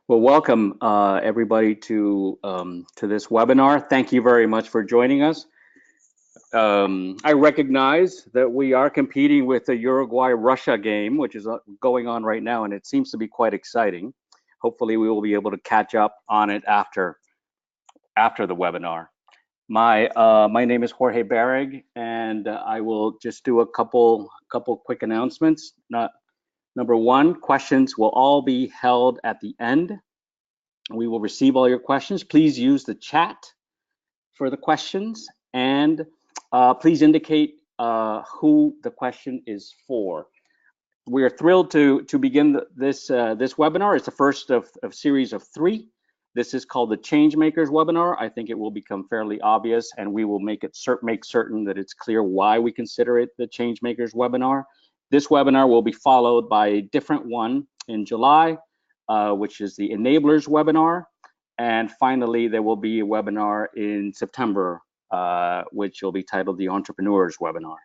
Well, welcome everybody to this webinar. Thank you very much for joining us. I recognize that we are competing with the Uruguay-Russia game, which is going on right now, and it seems to be quite exciting. Hopefully, we will be able to catch up on it after the webinar. My name is Jorge Barrig, and I will just do a couple quick announcements. Number one, questions will all be held at the end. We will receive all your questions. Please use the chat for the questions, and please indicate who the question is for. We are thrilled to begin this webinar. It's the first of series of 3. This is called the Changemakers webinar. I think it will become fairly obvious, and we will make certain that it's clear why we consider it the Changemakers webinar. This webinar will be followed by a different one in July, which is the Enablers webinar. And finally, there will be a webinar in September, which will be titled the Entrepreneurs webinar.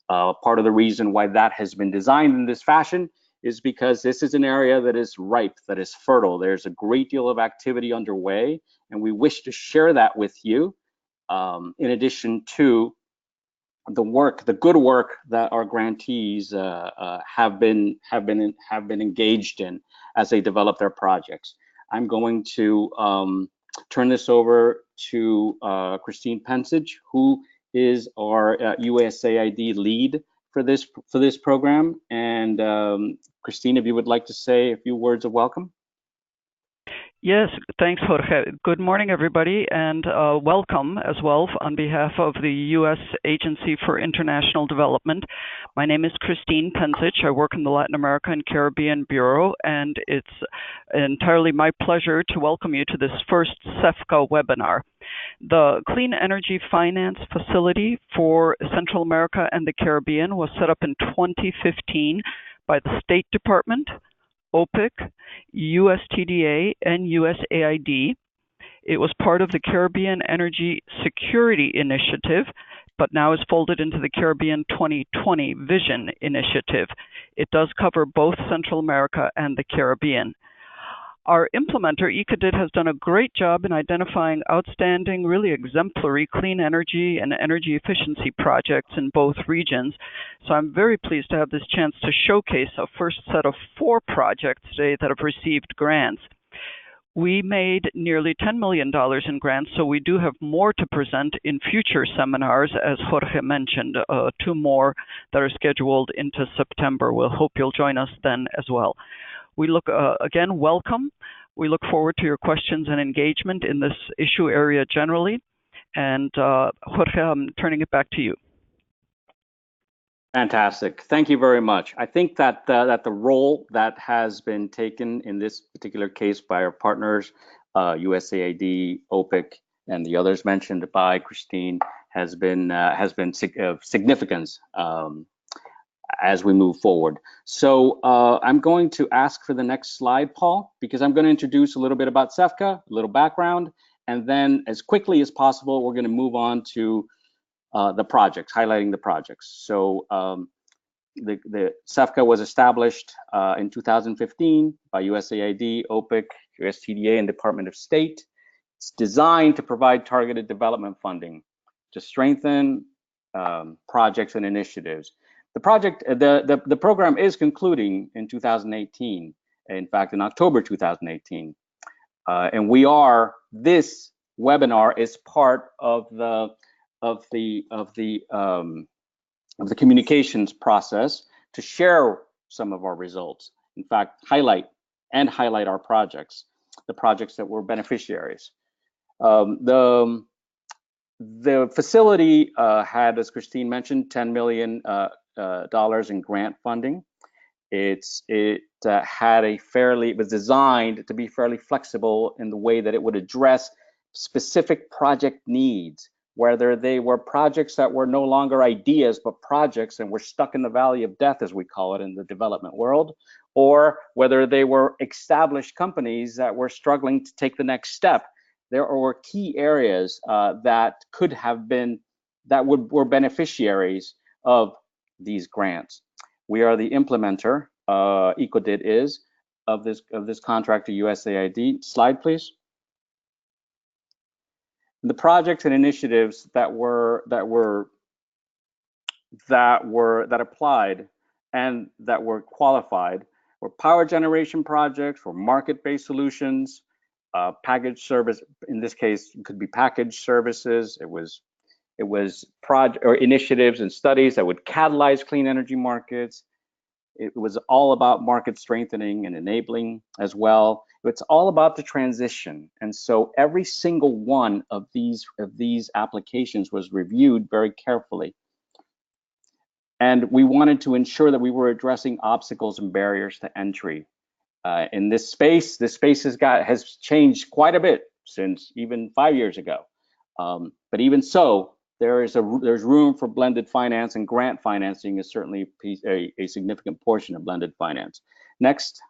Part of the reason why that has been designed in this fashion is because this is an area that is ripe, that is fertile. There's a great deal of activity underway, and we wish to share that with you, in addition to the good work that our grantees have been engaged in as they develop their projects. I'm going to turn this over to Christine Pensage, who is our USAID lead for this program. And Christine, if you would like to say a few words of welcome. Yes, thanks, Jorge. Good morning, everybody, and welcome as well on behalf of the U.S. Agency for International Development. My name is Christine Pensage. I work in the Latin America and Caribbean Bureau, and it's entirely my pleasure to welcome you to this first CEFF-CCA webinar. The Clean Energy Finance Facility for Central America and the Caribbean was set up in 2015 by the State Department, OPIC, USTDA, and USAID. It was part of the Caribbean Energy Security Initiative, but now is folded into the Caribbean 2020 Vision Initiative. It does cover both Central America and the Caribbean. Our implementer, ECODIT, has done a great job in identifying outstanding, really exemplary clean energy and energy efficiency projects in both regions. So I'm very pleased to have this chance to showcase a first set of 4 projects today that have received grants. We made nearly $10 million in grants, so we do have more to present in future seminars, as Jorge mentioned, 2 more that are scheduled into September. We'll hope you'll join us then as well. We look, again, welcome. We look forward to your questions and engagement in this issue area generally. And Jorge, I'm turning it back to you. Fantastic. Thank you very much. I think that the role that has been taken in this particular case by our partners, USAID, OPIC, and the others mentioned by Christine has been of significance as we move forward. So I'm going to ask for the next slide, Paul, because I'm going to introduce a little bit about CEFF-CCA, a little background, and then as quickly as possible, we're going to move on to the projects, highlighting the projects. So the CEFF-CCA was established in 2015 by USAID, OPIC, USTDA, and Department of State. It's designed to provide targeted development funding to strengthen projects and initiatives. The program is concluding in 2018. In fact, in October 2018, and this webinar is part of the communications process to share some of our results. In fact, highlight our projects, the projects that were beneficiaries. The facility had, as Christine mentioned, $10 million in grant funding. It was designed to be fairly flexible in the way that it would address specific project needs, whether they were projects that were no longer ideas but projects and were stuck in the valley of death, as we call it in the development world, or whether they were established companies that were struggling to take the next step. There were key areas that were beneficiaries of these grants. We are the implementer, ECODIT is, of this contract to USAID. Slide, please. The projects and initiatives that applied and that were qualified were power generation projects, were market-based solutions, package service. In this case, it could be package services. It was project or initiatives and studies that would catalyze clean energy markets. It was all about market strengthening and enabling as well. It's all about the transition. And so every single one of these applications was reviewed very carefully. And we wanted to ensure that we were addressing obstacles and barriers to entry. In this space has changed quite a bit since even 5 years ago. But even so, there's room for blended finance, and grant financing is certainly a significant portion of blended finance. Next.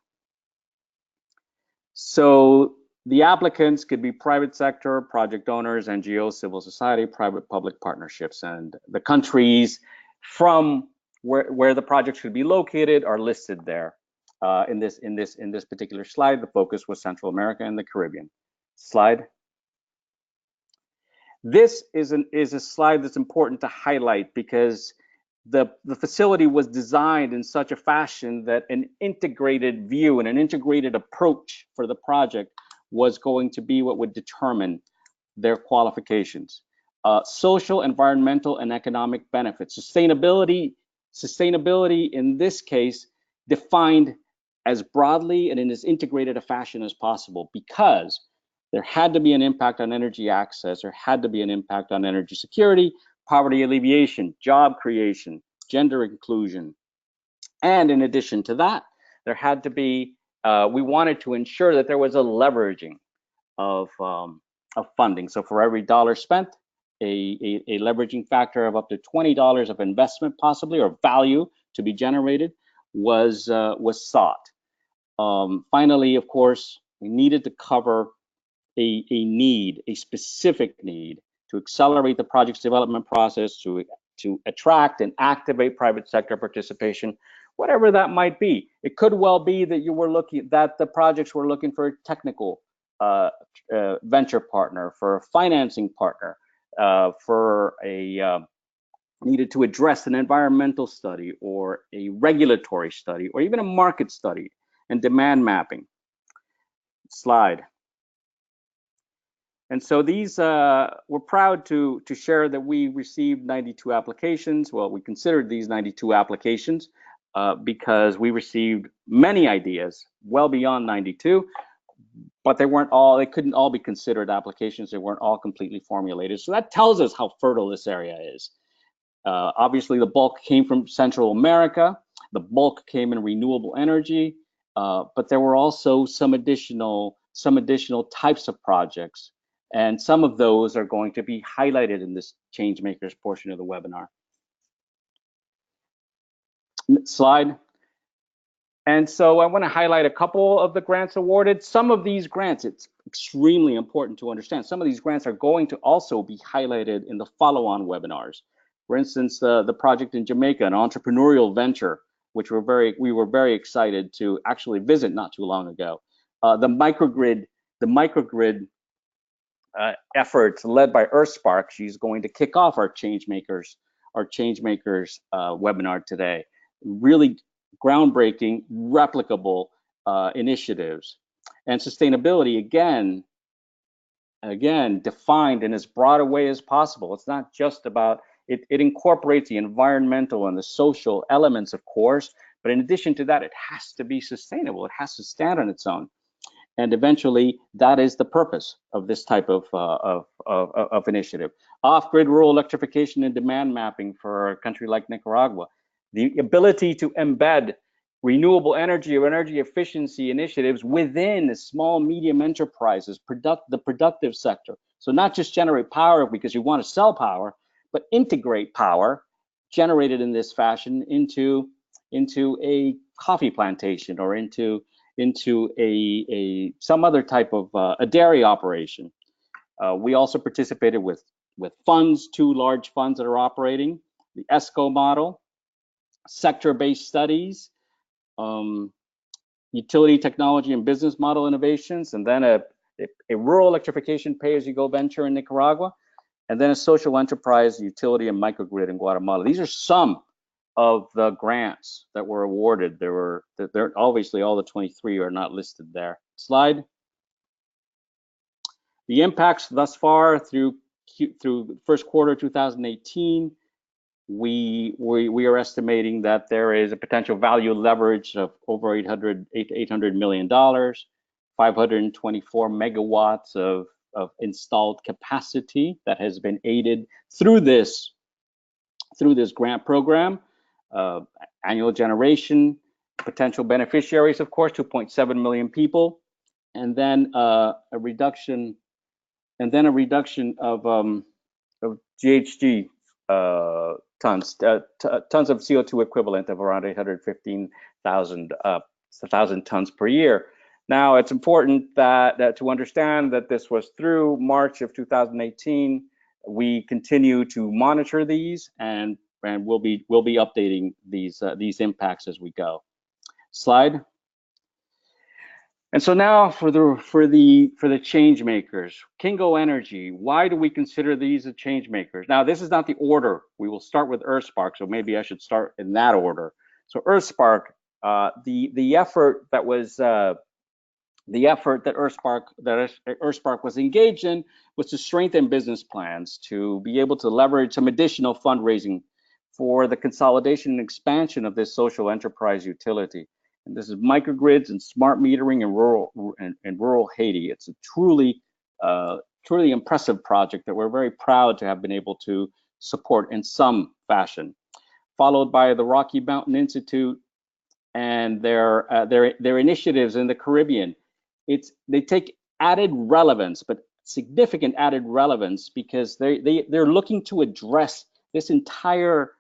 So the applicants could be private sector, project owners, NGOs, civil society, private-public partnerships, and the countries from where the projects should be located are listed there. In this particular slide, the focus was Central America and the Caribbean. Slide. This is a slide that's important to highlight because the facility was designed in such a fashion that an integrated view and an integrated approach for the project was going to be what would determine their qualifications. Social, environmental, and economic benefits. Sustainability in this case defined as broadly and in as integrated a fashion as possible, because there had to be an impact on energy access, there had to be an impact on energy security, poverty alleviation, job creation, gender inclusion. And in addition to that, there had to be, we wanted to ensure that there was a leveraging of funding. So for every dollar spent, a leveraging factor of up to $20 of investment possibly, or value to be generated, was sought. Finally, of course, we needed to cover a specific need to accelerate the project's development process, to attract and activate private sector participation, whatever that might be. It could well be that the projects were looking for a technical venture partner, for a financing partner, needed to address an environmental study or a regulatory study or even a market study and demand mapping. Slide. And so these, we're proud to share that we received 92 applications. Well, we considered these 92 applications because we received many ideas, well beyond 92, but they couldn't all be considered applications. They weren't all completely formulated. So that tells us how fertile this area is. Obviously, the bulk came from Central America. The bulk came in renewable energy, but there were also some additional types of projects. And some of those are going to be highlighted in this Changemakers portion of the webinar. Slide. And so I want to highlight a couple of the grants awarded. Some of these grants, it's extremely important to understand, some of these grants are going to also be highlighted in the follow-on webinars. For instance, the project in Jamaica, an entrepreneurial venture, which we were very excited to actually visit not too long ago. The microgrid efforts led by EarthSpark. She's going to kick off our Changemakers webinar today. Really groundbreaking, replicable initiatives. And sustainability, again, defined in as broad a way as possible. It's not just about, it incorporates the environmental and the social elements, of course, but in addition to that, it has to be sustainable. It has to stand on its own. And eventually, that is the purpose of this type of initiative. Off-grid rural electrification and demand mapping for a country like Nicaragua. The ability to embed renewable energy or energy efficiency initiatives within small, medium enterprises, the productive sector. So not just generate power because you want to sell power, but integrate power generated in this fashion into a coffee plantation or into some other type of a dairy operation. We also participated with funds, 2 large funds that are operating, the ESCO model, sector-based studies, utility technology and business model innovations, and then a rural electrification pay-as-you-go venture in Nicaragua, and then a social enterprise utility and microgrid in Guatemala. These are some of the grants that were awarded. There obviously all the 23 are not listed there. Slide. The impacts thus far through first quarter 2018, we are estimating that there is a potential value leverage of over $800 million, 524 megawatts of installed capacity that has been aided through this grant program. Annual generation, potential beneficiaries, of course, 2.7 million people, and then a reduction of GHG tons of CO2 equivalent of around 815,000 tons per year. Now, it's important that to understand that this was through March of 2018. We continue to monitor these, and we'll be updating these impacts as we go. Slide. And so now for the change makers, Kingo Energy. Why do we consider these a change makers? Now, this is not the order. We will start with EarthSpark, so maybe I should start in that order. So EarthSpark, the effort that EarthSpark was engaged in was to strengthen business plans, to be able to leverage some additional fundraising for the consolidation and expansion of this social enterprise utility. And this is microgrids and smart metering in rural Haiti. It's a truly impressive project that we're very proud to have been able to support in some fashion. Followed by the Rocky Mountain Institute and their initiatives in the Caribbean. They take added relevance, but significant added relevance, because they're looking to address this entire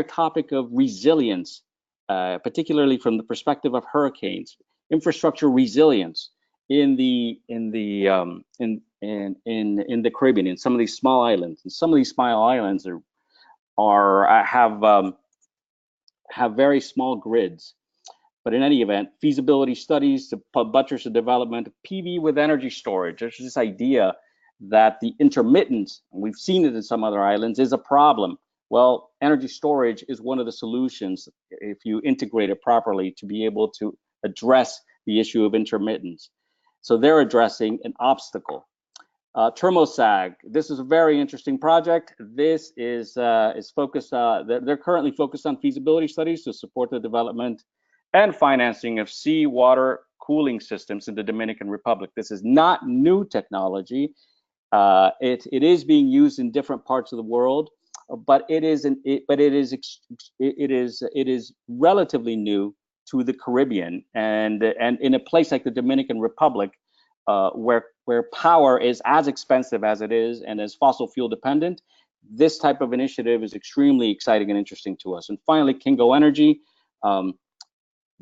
topic of resilience, particularly from the perspective of hurricanes, infrastructure resilience in the Caribbean, in some of these small islands. And some of these small islands have very small grids. But in any event, feasibility studies to buttress the development of PV with energy storage. There's this idea that the intermittence, and we've seen it in some other islands, is a problem. Well, energy storage is one of the solutions, if you integrate it properly, to be able to address the issue of intermittence. So they're addressing an obstacle. TERMOSAG, this is a very interesting project. This is focused, they're currently focused on feasibility studies to support the development and financing of seawater cooling systems in the Dominican Republic. This is not new technology. It is being used in different parts of the world, but it is relatively new to the Caribbean, and in a place like the Dominican Republic, where power is as expensive as it is and as fossil fuel dependent. This type of initiative is extremely exciting and interesting to us. And finally, Kingo Energy,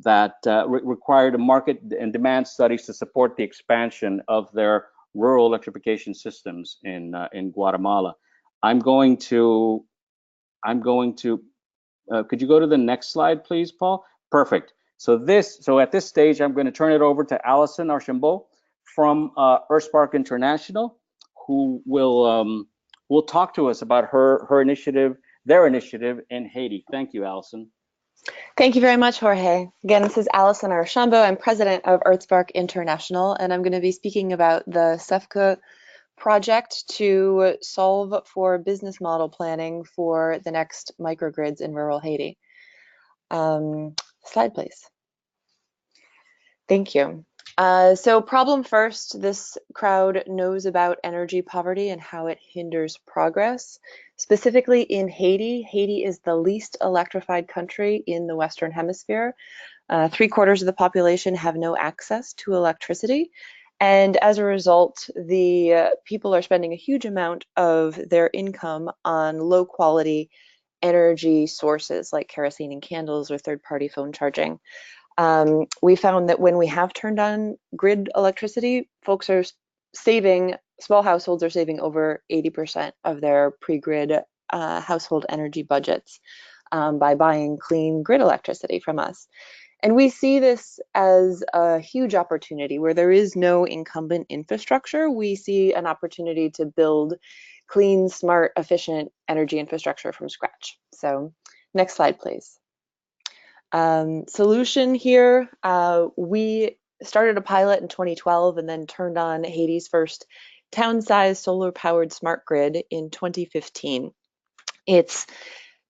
that required a market and demand studies to support the expansion of their rural electrification systems in Guatemala. I'm going to, could you go to the next slide, please, Paul? Perfect. So at this stage, I'm going to turn it over to Allison Archambault from EarthSpark International, who will talk to us about their initiative in Haiti. Thank you, Allison. Thank you very much, Jorge. Again, this is Allison Archambault. I'm president of EarthSpark International, and I'm going to be speaking about the CEFF-CCA project to solve for business model planning for the next microgrids in rural Haiti. Slide, please. Thank you. So problem first, this crowd knows about energy poverty and how it hinders progress. Specifically in Haiti, Haiti is the least electrified country in the Western Hemisphere. 3/4 of the population have no access to electricity. And as a result, the people are spending a huge amount of their income on low quality energy sources like kerosene and candles or third-party phone charging. We found that when we have turned on grid electricity, folks are saving, small households are saving over 80% of their pre-grid household energy budgets by buying clean grid electricity from us. And we see this as a huge opportunity where there is no incumbent infrastructure. We see an opportunity to build clean, smart, efficient energy infrastructure from scratch. So next slide, please. Solution here, we started a pilot in 2012 and then turned on Haiti's first town-sized solar-powered smart grid in 2015. It's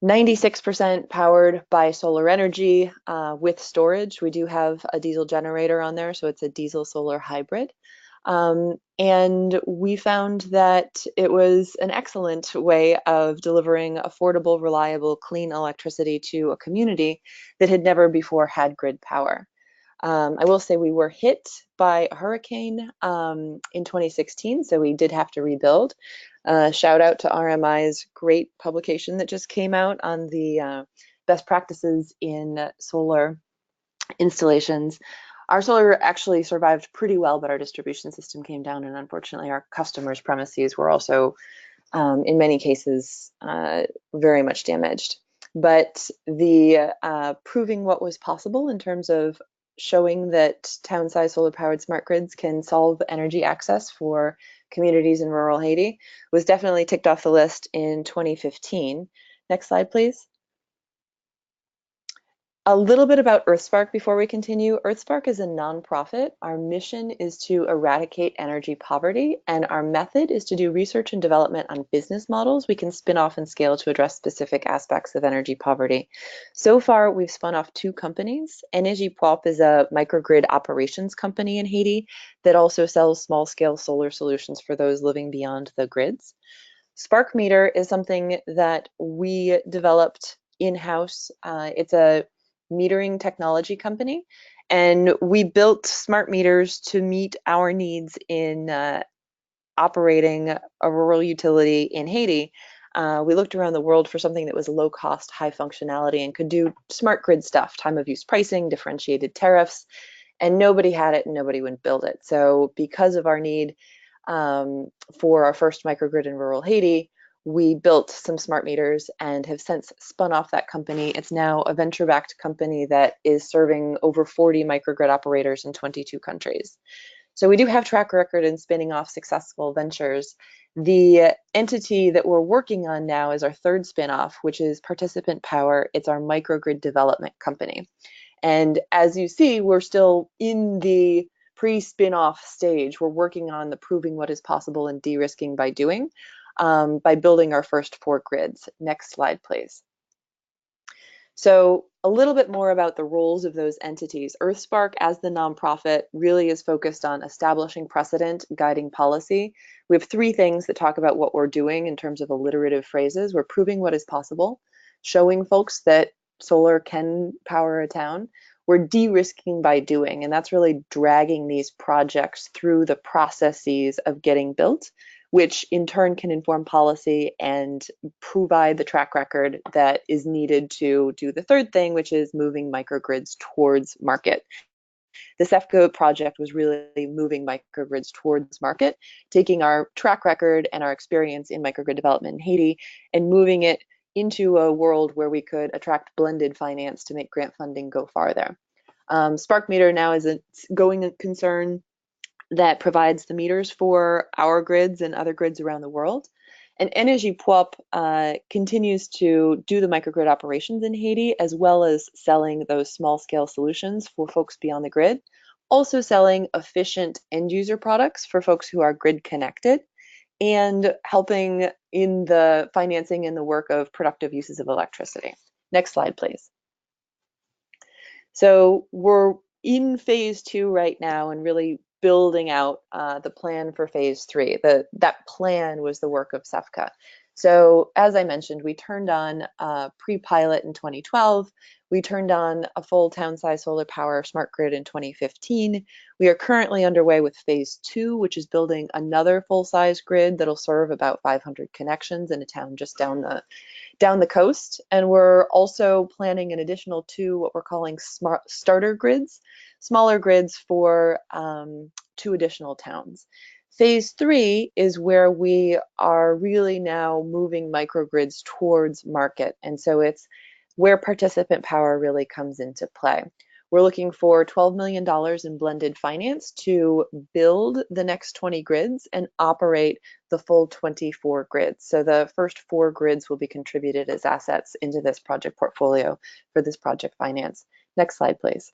96% powered by solar energy with storage. We do have a diesel generator on there, so it's a diesel-solar hybrid. And we found that it was an excellent way of delivering affordable, reliable, clean electricity to a community that had never before had grid power. I will say we were hit by a hurricane in 2016, so we did have to rebuild. Shout out to RMI's great publication that just came out on the best practices in solar installations. Our solar actually survived pretty well, but our distribution system came down, and unfortunately our customers' premises were also, in many cases, very much damaged. But the proving what was possible in terms of showing that town-sized solar-powered smart grids can solve energy access for communities in rural Haiti was definitely ticked off the list in 2015. Next slide, please. A little bit about EarthSpark before we continue. EarthSpark is a nonprofit. Our mission is to eradicate energy poverty, and our method is to do research and development on business models we can spin off and scale to address specific aspects of energy poverty. So far, we've spun off 2 companies. EnergiePop is a microgrid operations company in Haiti that also sells small-scale solar solutions for those living beyond the grids. Spark Meter is something that we developed in-house. It's a metering technology company, and we built smart meters to meet our needs in operating a rural utility in Haiti. We looked around the world for something that was low cost, high functionality, and could do smart grid stuff, time of use pricing, differentiated tariffs, and nobody had it and nobody would build it. So because of our need for our first microgrid in rural Haiti, we built some smart meters and have since spun off that company. It's now a venture-backed company that is serving over 40 microgrid operators in 22 countries. So we do have track record in spinning off successful ventures. The entity that we're working on now is our third spinoff, which is Participant Power. It's our microgrid development company. And as you see, we're still in the pre-spin-off stage. We're working on the proving what is possible and de-risking by doing. By building our first 4 grids. Next slide, please. So a little bit more about the roles of those entities. EarthSpark, as the nonprofit, really is focused on establishing precedent, guiding policy. We have 3 things that talk about what we're doing in terms of alliterative phrases. We're proving what is possible, showing folks that solar can power a town. We're de-risking by doing, and that's really dragging these projects through the processes of getting built, which in turn can inform policy and provide the track record that is needed to do the third thing, which is moving microgrids towards market. The CEFF-CCA project was really moving microgrids towards market, taking our track record and our experience in microgrid development in Haiti and moving it into a world where we could attract blended finance to make grant funding go farther. Spark Meter now is a going concern that provides the meters for our grids and other grids around the world. And EnergiePop continues to do the microgrid operations in Haiti, as well as selling those small-scale solutions for folks beyond the grid, also selling efficient end-user products for folks who are grid-connected, and helping in the financing and the work of productive uses of electricity. Next slide, please. So we're in phase 2 right now and really building out the plan for phase 3. That plan was the work of CEFF-CCA. So as I mentioned, we turned on a pre-pilot in 2012. We turned on a full town-sized solar power smart grid in 2015. We are currently underway with phase 2, which is building another full-size grid that'll serve about 500 connections in a town just down the coast. And we're also planning an additional 2, what we're calling smart starter grids, smaller grids for 2 additional towns. Phase 3 is where we are really now moving microgrids towards market. And so it's where participant power really comes into play. We're looking for $12 million in blended finance to build the next 20 grids and operate the full 24 grids. So the first 4 grids will be contributed as assets into this project portfolio for this project finance. Next slide, please.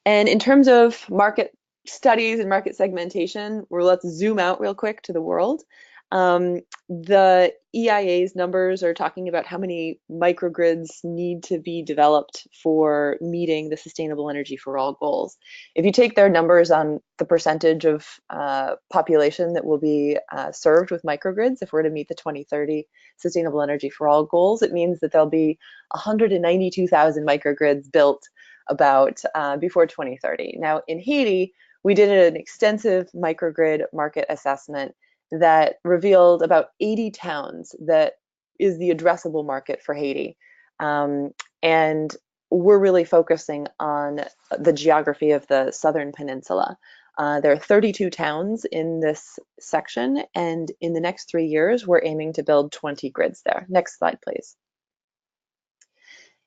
And in terms of market studies and market segmentation, let's zoom out real quick to the world. The EIA's numbers are talking about how many microgrids need to be developed for meeting the sustainable energy for all goals. If you take their numbers on the percentage of population that will be served with microgrids, if we're to meet the 2030 sustainable energy for all goals, it means that there'll be 192,000 microgrids built before 2030. Now in Haiti, we did an extensive microgrid market assessment that revealed about 80 towns that is the addressable market for Haiti. And we're really focusing on the geography of the Southern Peninsula. There are 32 towns in this section, and in the next 3 years, we're aiming to build 20 grids there. Next slide, please.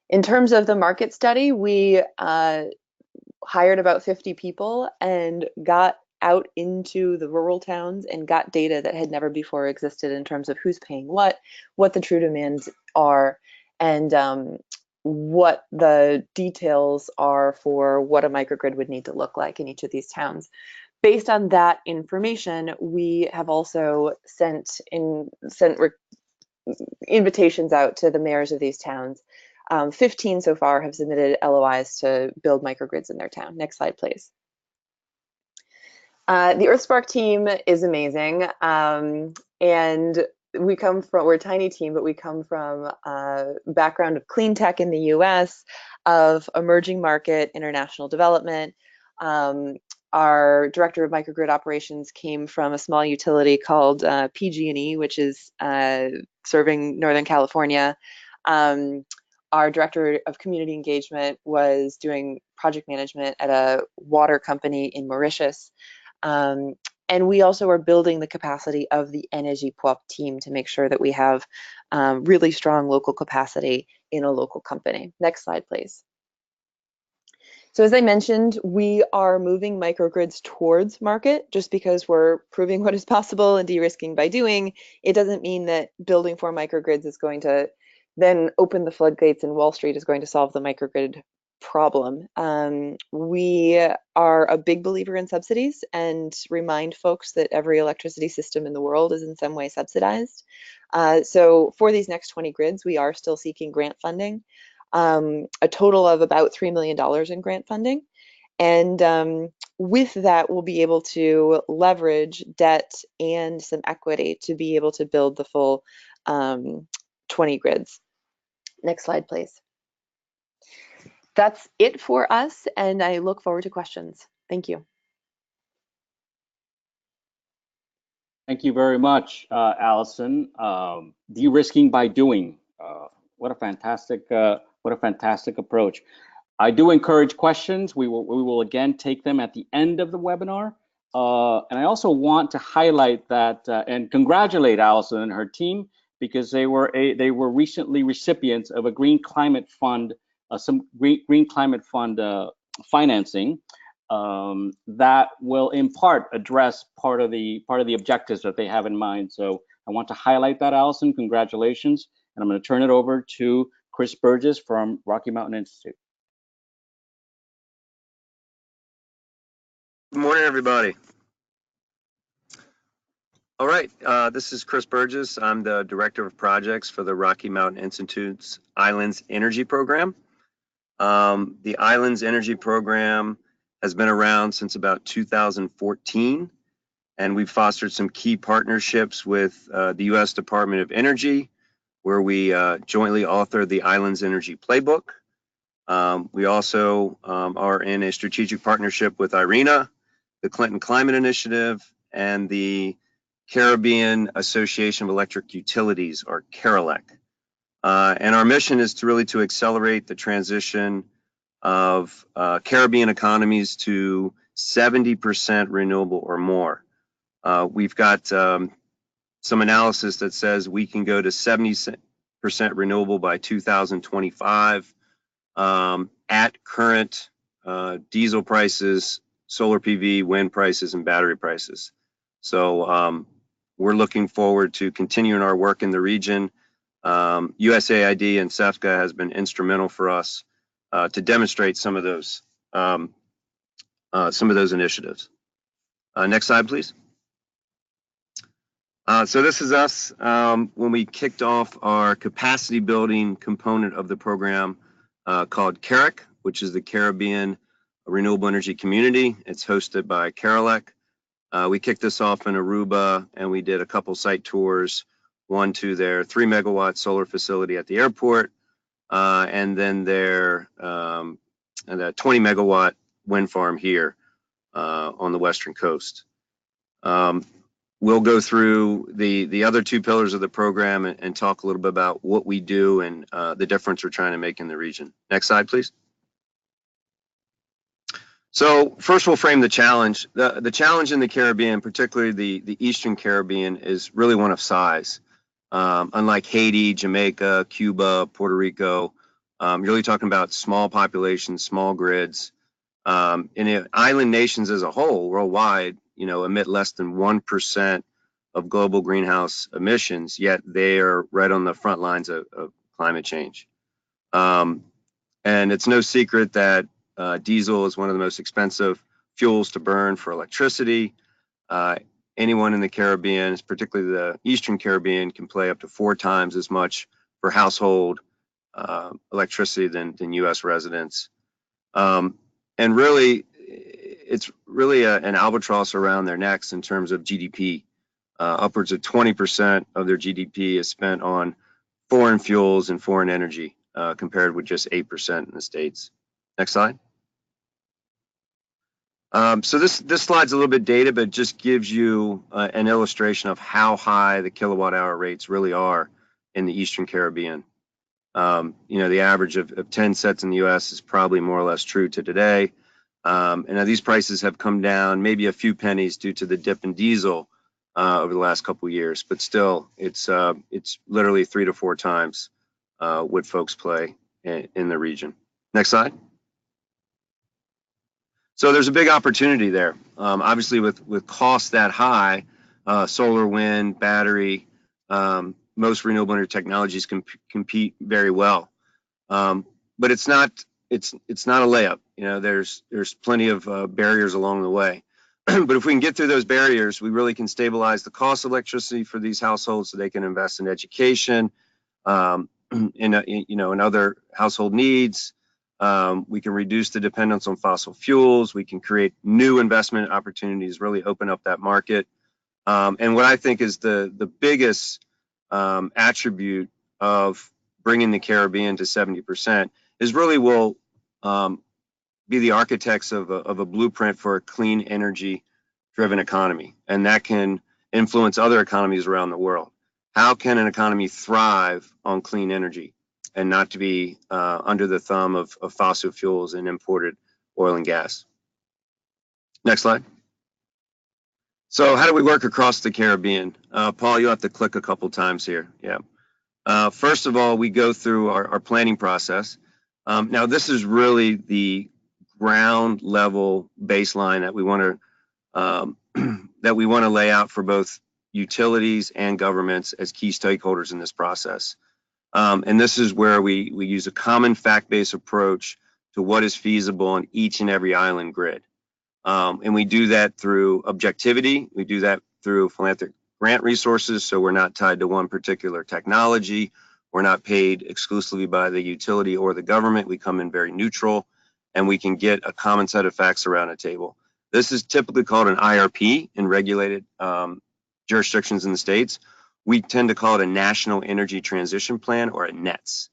In terms of the market study, we hired about 50 people and got out into the rural towns and got data that had never before existed in terms of who's paying what the true demands are, and what the details are for what a microgrid would need to look like in each of these towns. Based on that information, we have also sent invitations out to the mayors of these towns. 15 so far have submitted LOIs to build microgrids in their town. Next slide, please. The EarthSpark team is amazing, and we're a tiny team, but we come from a background of clean tech in the US, of emerging market international development. Our director of microgrid operations came from a small utility called PG&E, which is serving Northern California. Our director of community engagement was doing project management at a water company in Mauritius. And we also are building the capacity of the Energy POP team to make sure that we have really strong local capacity in a local company. Next slide, please. So as I mentioned, we are moving microgrids towards market. Just because we're proving what is possible and de-risking by doing, it doesn't mean that building 4 microgrids is going to then open the floodgates and Wall Street is going to solve the microgrid problem. We are a big believer in subsidies and remind folks that every electricity system in the world is in some way subsidized. So for these next 20 grids, we are still seeking grant funding, a total of about $3 million in grant funding. And with that, we'll be able to leverage debt and some equity to be able to build the full 20 grids. Next slide, please. That's it for us, and I look forward to questions. Thank you. Thank you very much, Allison. De-risking by doing. What a fantastic approach. I do encourage questions. We will again take them at the end of the webinar. And I also want to highlight that and congratulate Allison and her team, because they were recently recipients of a Green Climate Fund, some Green Climate Fund financing that will in part address part of the objectives that they have in mind. So I want to highlight that, Allison. Congratulations, and I'm going to turn it over to Chris Burgess from Rocky Mountain Institute. Good morning, everybody. All right, this is Chris Burgess. I'm the Director of Projects for the Rocky Mountain Institute's Islands Energy Program. The Islands Energy Program has been around since about 2014, and we've fostered some key partnerships with the U.S. Department of Energy, where we jointly authored the Islands Energy Playbook. We also are in a strategic partnership with IRENA, the Clinton Climate Initiative, and the Caribbean Association of Electric Utilities, or CARELEC. And our mission is to accelerate the transition of Caribbean economies to 70% renewable or more. We've got some analysis that says we can go to 70% renewable by 2025. at current diesel prices, solar PV, wind prices, and battery prices. So we're looking forward to continuing our work in the region. USAID and CEFF-CCA has been instrumental for us to demonstrate some of those initiatives. Next slide, please. So this is us when we kicked off our capacity building component of the program called CAREC, which is the Caribbean Renewable Energy Community. It's hosted by Carelec. We kicked this off in Aruba, and we did a couple site tours, one to their 3 megawatt solar facility at the airport, and then their 20 megawatt wind farm here on the western coast. We'll go through the other two pillars of the program and talk a little bit about what we do and the difference we're trying to make in the region. Next slide, please. So first we'll frame the challenge. The challenge in the Caribbean, particularly the Eastern Caribbean, is really one of size. Unlike Haiti, Jamaica, Cuba, Puerto Rico, you're really talking about small populations, small grids. In island nations as a whole, worldwide, emit less than 1% of global greenhouse emissions, yet they are right on the front lines of climate change. And it's no secret that diesel is one of the most expensive fuels to burn for electricity. Anyone in the Caribbean, particularly the Eastern Caribbean, can pay up to 4 times as much for household electricity than U.S. residents. And really, it's really an albatross around their necks in terms of GDP. Upwards of 20% of their GDP is spent on foreign fuels and foreign energy, compared with just 8% in the States. Next slide. So this slide's a little bit dated, but it just gives you an illustration of how high the kilowatt hour rates really are in the Eastern Caribbean. The average of 10 cents in the U.S. is probably more or less true to today. And now these prices have come down maybe a few pennies due to the dip in diesel over the last couple of years, but still, it's literally 3 to 4 times what folks pay in the region. Next slide. So there's a big opportunity there. Obviously, with costs that high, solar, wind, battery, most renewable energy technologies can compete very well. But it's not a layup. There's plenty of barriers along the way. But if we can get through those barriers, we really can stabilize the cost of electricity for these households so they can invest in education, in other household needs. We can reduce the dependence on fossil fuels. We can create new investment opportunities, really open up that market. And what I think is the biggest attribute of bringing the Caribbean to 70% is really will be the architects of a blueprint for a clean energy driven economy. And that can influence other economies around the world. How can an economy thrive on clean energy and not to be under the thumb of fossil fuels and imported oil and gas? Next slide. So how do we work across the Caribbean? Paul, you'll have to click a couple times here. Yeah. First of all, we go through our planning process. Now, this is really the ground level baseline that we want to lay out for both utilities and governments as key stakeholders in this process. And this is where we use a common fact-based approach to what is feasible on each and every island grid. And we do that through objectivity. We do that through philanthropic grant resources, so we're not tied to one particular technology. We're not paid exclusively by the utility or the government. We come in very neutral, and we can get a common set of facts around a table. This is typically called an IRP in regulated jurisdictions in the States. We tend to call it a National Energy Transition Plan, or a NETS.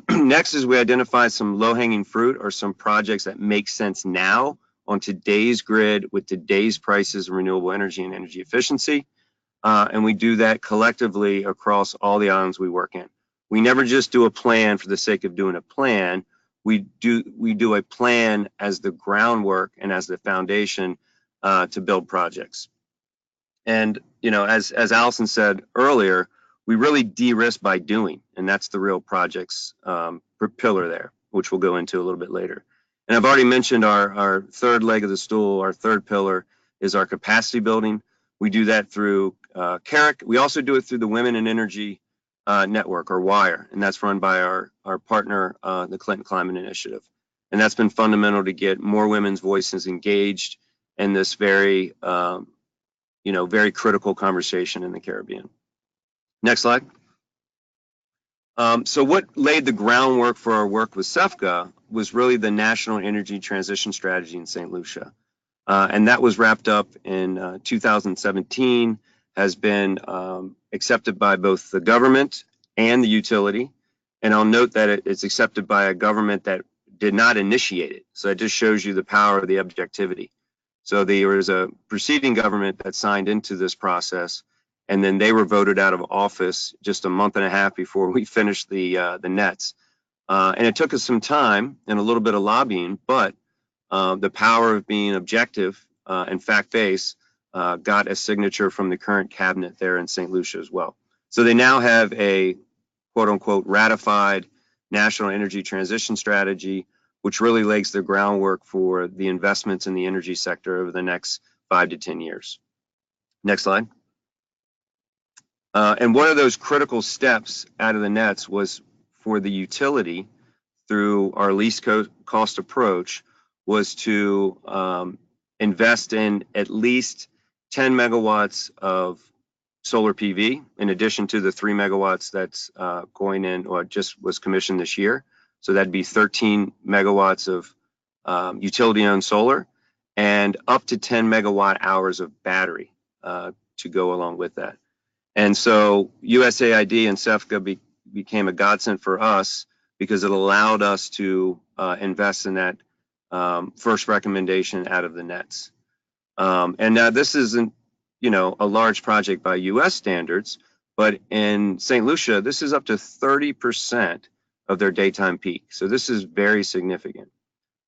Next is we identify some low-hanging fruit or some projects that make sense now on today's grid with today's prices of renewable energy and energy efficiency. And we do that collectively across all the islands we work in. We never just do a plan for the sake of doing a plan. We do a plan as the groundwork and as the foundation to build projects. And as Allison said earlier, we really de-risk by doing, and that's the real projects pillar there. which we'll go into a little bit later. And I've already mentioned our third leg of the stool, our third pillar is our capacity building. We do that through CARIC. We also do it through the Women in Energy Network, or WIRE, and that's run by our partner, the Clinton Climate Initiative. And that's been fundamental to get more women's voices engaged in this very, very critical conversation in the Caribbean. Next slide. So what laid the groundwork for our work with CEFF-CCA was really the National Energy Transition Strategy in St. Lucia. And that was wrapped up in 2017, has been accepted by both the government and the utility. And I'll note that it's accepted by a government that did not initiate it. So it just shows you the power of the objectivity. So there was a preceding government that signed into this process, and then they were voted out of office just a month and a half before we finished the nets. And it took us some time and a little bit of lobbying, but the power of being objective and fact-based got a signature from the current cabinet there in St. Lucia as well. So they now have a quote-unquote ratified National Energy Transition Strategy, which really lays the groundwork for the investments in the energy sector over the next 5 to 10 years. Next slide. And one of those critical steps out of the nets was for the utility, through our least cost approach, was to invest in at least 10 megawatts of solar PV, in addition to the 3 megawatts that's going in, or just was commissioned this year. So that'd be 13 megawatts of utility-owned solar, and up to 10 megawatt hours of battery to go along with that. And so USAID and CEFF-CCA became a godsend for us, because it allowed us to invest in that first recommendation out of the nets. And now this isn't, a large project by US standards, but in St. Lucia, this is up to 30% of their daytime peak. So this is very significant.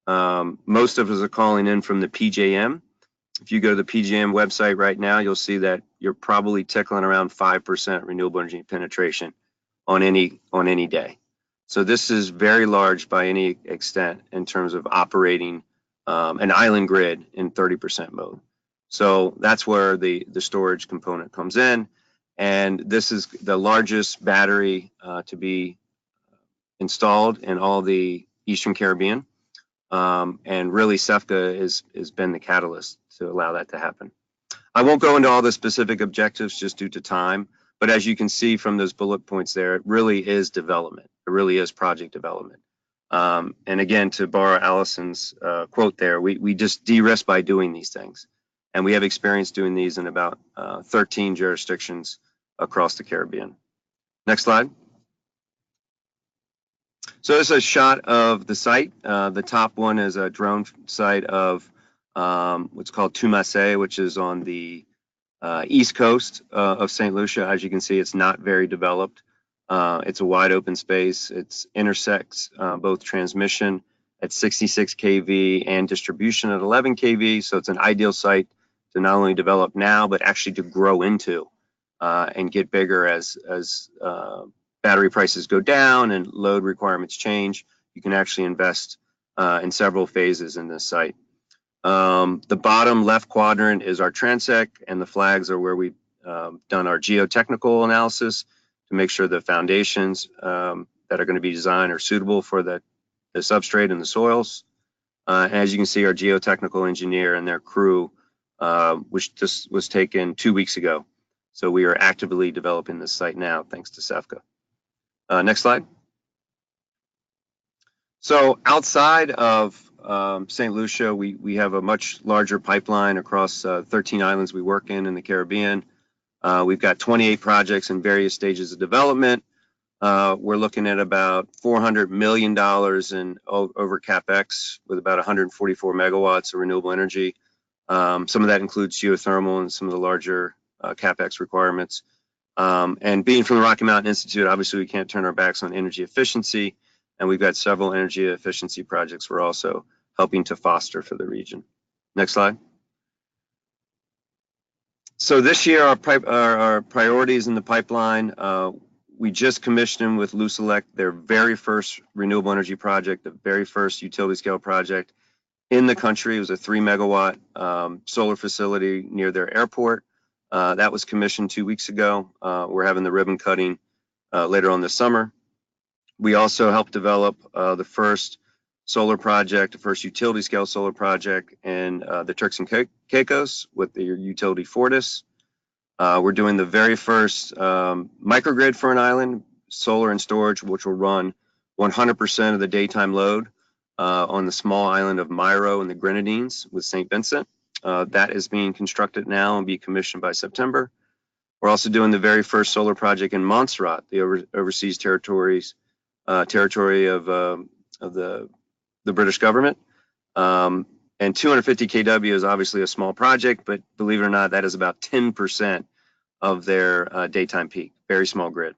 Most of us are calling in from the PJM. If you go to the PJM website right now, you'll see that you're probably tickling around 5% renewable energy penetration on any day. So this is very large by any extent in terms of operating an island grid in 30% mode. So that's where the storage component comes in. And this is the largest battery to be installed in all the Eastern Caribbean. And really CEFF-CCA has been the catalyst to allow that to happen. I won't go into all the specific objectives just due to time, but as you can see from those bullet points there, it really is development. It really is project development. And again, to borrow Allison's quote there, we just de-risk by doing these things. And we have experience doing these in about 13 jurisdictions across the Caribbean. Next slide. So this is a shot of the site. The top one is a drone site of what's called TERMOSAG, which is on the east coast of St. Lucia. As you can see, it's not very developed. It's a wide open space. It intersects both transmission at 66 kV and distribution at 11 kV. So it's an ideal site to not only develop now, but actually to grow into and get bigger as battery prices go down and load requirements change. You can actually invest in several phases in this site. The bottom left quadrant is our transect, and the flags are where we've done our geotechnical analysis to make sure the foundations that are going to be designed are suitable for the substrate and the soils. And as you can see, our geotechnical engineer and their crew, which just was taken 2 weeks ago. So we are actively developing this site now, thanks to CEFF-CCA. Next slide. So outside of St. Lucia, we have a much larger pipeline across 13 islands we work in the Caribbean. We've got 28 projects in various stages of development. We're looking at about $400 million in over CapEx with about 144 megawatts of renewable energy. Some of that includes geothermal and some of the larger CapEx requirements. And being from the Rocky Mountain Institute, obviously we can't turn our backs on energy efficiency. And we've got several energy efficiency projects we're also helping to foster for the region. Next slide. So this year, our priorities in the pipeline, We just commissioned with Luselect their very first renewable energy project, the very first utility scale project in the country. It was a 3 megawatt solar facility near their airport. That was commissioned 2 weeks ago. We're having the ribbon cutting later on this summer. We also helped develop the first solar project, the first utility scale solar project in the Turks and Caicos with the utility Fortis. We're doing the very first microgrid for an island, solar and storage, which will run 100% of the daytime load on the small island of Miro in the Grenadines with St. Vincent. That is being constructed now and be commissioned by September. We're also doing the very first solar project in Montserrat, the overseas territory of the British government. And 250 kW is obviously a small project, but believe it or not, that is about 10% of their daytime peak, very small grid.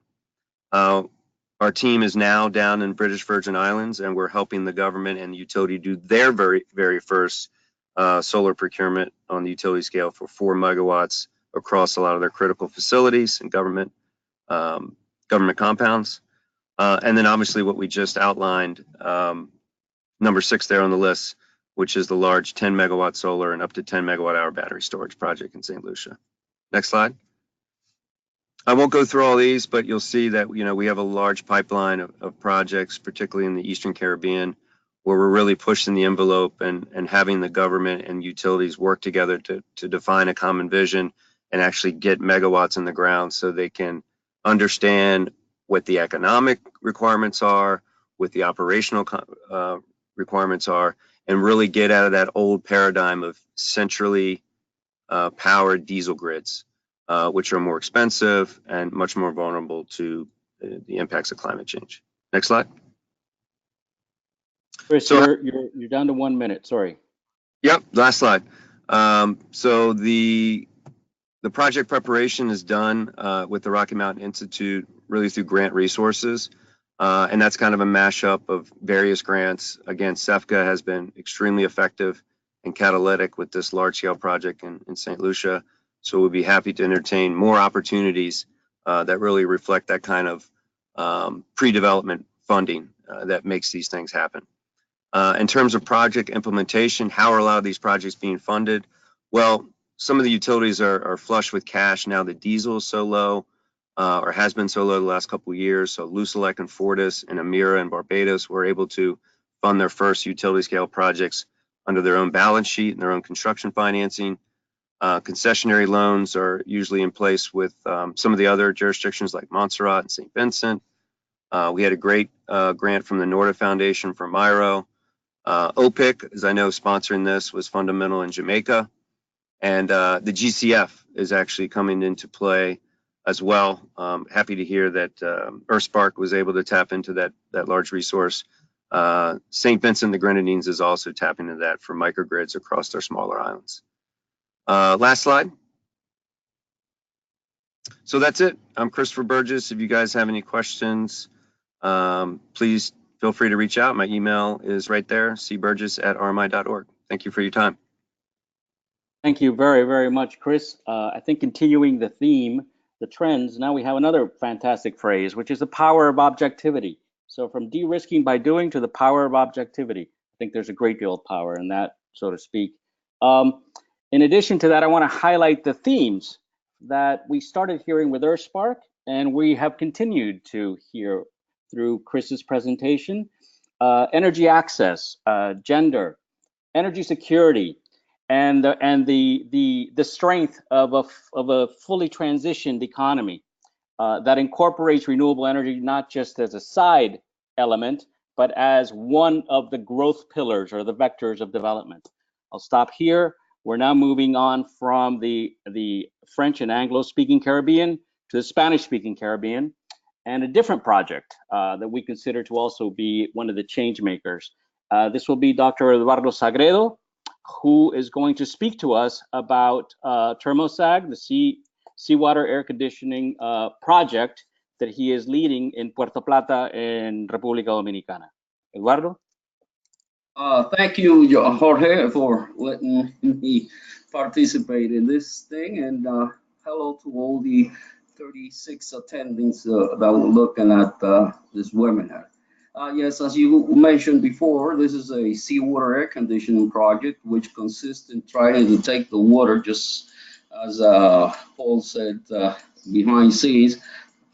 Our team is now down in British Virgin Islands, and we're helping the government and the utility do their very first solar procurement on the utility scale for 4 megawatts across a lot of their critical facilities and government compounds. And then obviously what we just outlined, number 6 there on the list, which is the large 10 megawatt solar and up to 10 megawatt hour battery storage project in St. Lucia. Next slide. I won't go through all these, but you'll see that we have a large pipeline of projects, particularly in the Eastern Caribbean, where we're really pushing the envelope and having the government and utilities work together to define a common vision and actually get megawatts in the ground so they can understand what the economic requirements are, what the operational requirements are, and really get out of that old paradigm of centrally powered diesel grids, which are more expensive and much more vulnerable to the impacts of climate change. Next slide. Chris, so, you're down to 1 minute. Sorry. Yep, last slide. So the project preparation is done with the Rocky Mountain Institute, really through grant resources. And that's kind of a mashup of various grants. Again, CEFF-CCA has been extremely effective and catalytic with this large-scale project in St. Lucia. So we'll be happy to entertain more opportunities that really reflect that kind of pre-development funding that makes these things happen. In terms of project implementation, how are a lot of these projects being funded? Well, some of the utilities are flush with cash now that diesel is so low, or has been so low the last couple of years. So Luselect and Fortis and Emira and Barbados were able to fund their first utility scale projects under their own balance sheet and their own construction financing. Concessionary loans are usually in place with some of the other jurisdictions like Montserrat and St. Vincent. We had a great grant from the Norda Foundation for Miro. OPIC, as I know, sponsoring this was fundamental in Jamaica. And the GCF is actually coming into play as well. Happy to hear that EarthSpark was able to tap into that large resource. St. Vincent and the Grenadines is also tapping into that for microgrids across their smaller islands. Last slide. So that's it. I'm Christopher Burgess. If you guys have any questions, please feel free to reach out. My email is right there, cburgess@rmi.org. Thank you for your time. Thank you very, very much, Chris. I think continuing the theme, the trends, now we have another fantastic phrase, which is the power of objectivity. So from de-risking by doing to the power of objectivity, I think there's a great deal of power in that, so to speak. In addition to that, I want to highlight the themes that we started hearing with EarthSpark, and we have continued to hear through Chris's presentation. Energy access, gender, energy security, and the strength of a fully transitioned economy that incorporates renewable energy not just as a side element, but as one of the growth pillars or the vectors of development. I'll stop here. We're now moving on from the French and Anglo-speaking Caribbean to the Spanish-speaking Caribbean, and a different project that we consider to also be one of the change makers. This will be Dr. Eduardo Sagredo, who is going to speak to us about TERMOSAG, the seawater air conditioning project that he is leading in Puerto Plata in República Dominicana. Eduardo? Thank you, Jorge, for letting me participate in this thing, and hello to all the 36 attendings that we're looking at this webinar. Yes, as you mentioned before, this is a seawater air conditioning project, which consists in trying to take the water, just as Paul said, behind seas,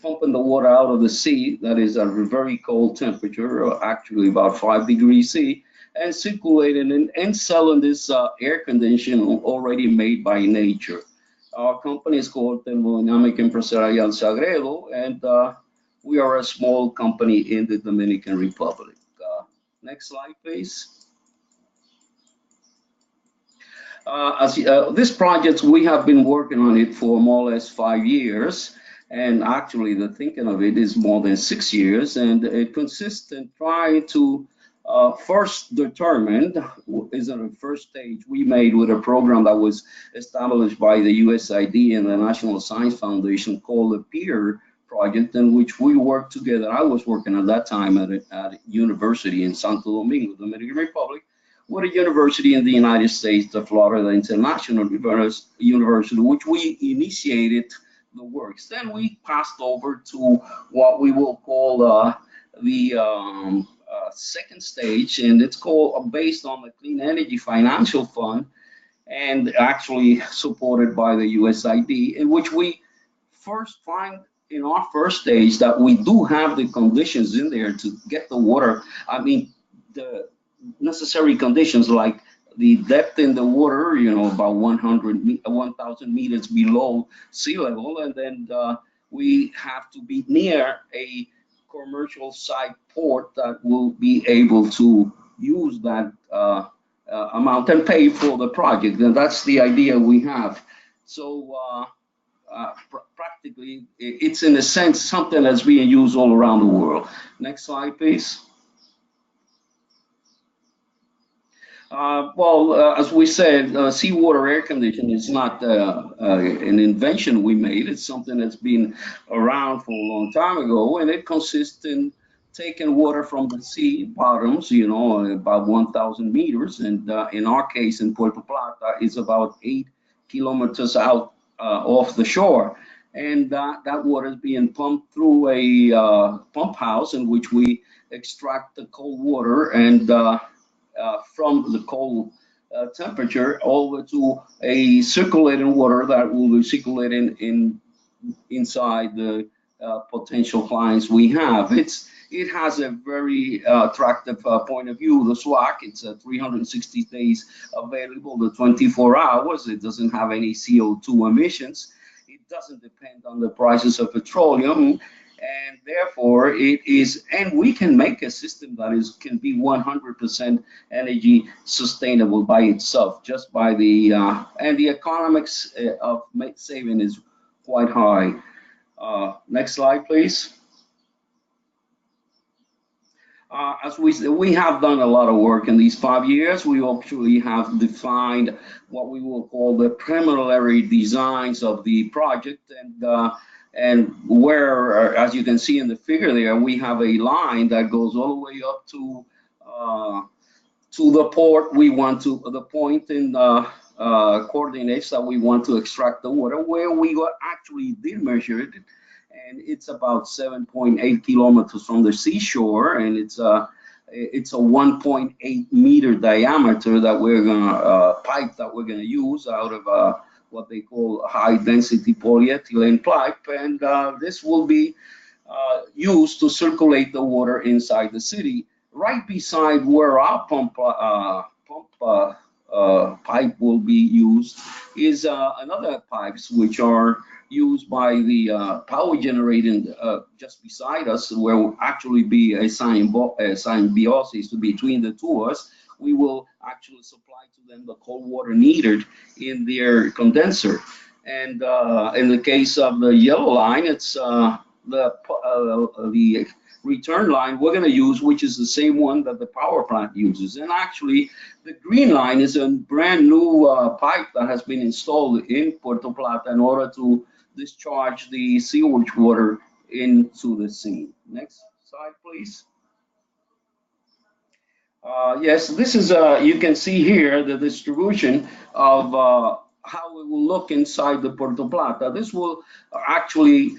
pumping the water out of the sea that is at a very cold temperature, actually about 5 degrees C, and circulating and selling this air conditioning already made by nature. Our company is called Thermodynamic Empresarial Sagredo, and we are a small company in the Dominican Republic. Next slide, please. This project, we have been working on it for more or less 5 years, and actually the thinking of it is more than 6 years, and it consists in trying to first determine, is in the first stage we made with a program that was established by the USAID and the National Science Foundation called the PEER project, in which we worked together. I was working at that time at a university in Santo Domingo, Dominican Republic, with a university in the United States, the Florida International University, which we initiated the works. Then we passed over to what we will call the second stage, and it's called based on the Clean Energy Financial Fund, and actually supported by the USAID, in which we first find in our first stage that we do have the conditions in there to get the water. I mean, the necessary conditions like the depth in the water, you know, about 1,000 meters below sea level, and then we have to be near a commercial site port that will be able to use that amount and pay for the project, and that's the idea we have. So practically, it's in a sense something that's being used all around the world. Next slide, please. As we said, seawater air conditioning is not an invention we made. It's something that's been around for a long time ago, and it consists in taking water from the sea bottoms, you know, about 1,000 meters, and in our case in Puerto Plata, it's about 8 kilometers out off the shore. And that water is being pumped through a pump house in which we extract the cold water and from the cold temperature over to a circulating water that will be circulating inside the potential clients we have. It has a very attractive point of view. The SWAC, it's 360 days available, the 24 hours. It doesn't have any CO2 emissions. It doesn't depend on the prices of petroleum. And therefore it is, and we can make a system that can be 100% energy sustainable by itself, just by the, and the economics of saving is quite high. Next slide, please. As we have done a lot of work in these 5 years. We actually have defined what we will call the preliminary designs of the project, and where, as you can see in the figure there, we have a line that goes all the way up to the port we want to, the point in coordinates that we want to extract the water, where we actually did measure it, and it's about 7.8 kilometers from the seashore, and it's a 1.8 meter diameter that we're gonna pipe that we're gonna use out of what they call high density polyethylene pipe, and this will be used to circulate the water inside the city. Right beside where our pump pipe will be used is another pipes which are used by the power generating just beside us, where will actually be a symbiosis between the two of us. We will actually supply to them the cold water needed in their condenser. And in the case of the yellow line, it's the return line we're going to use, which is the same one that the power plant uses. And actually, the green line is a brand new pipe that has been installed in Puerto Plata in order to discharge the sewage water into the sea. Next slide, please. Yes, this is, you can see here the distribution of how it will look inside the Puerto Plata. This will actually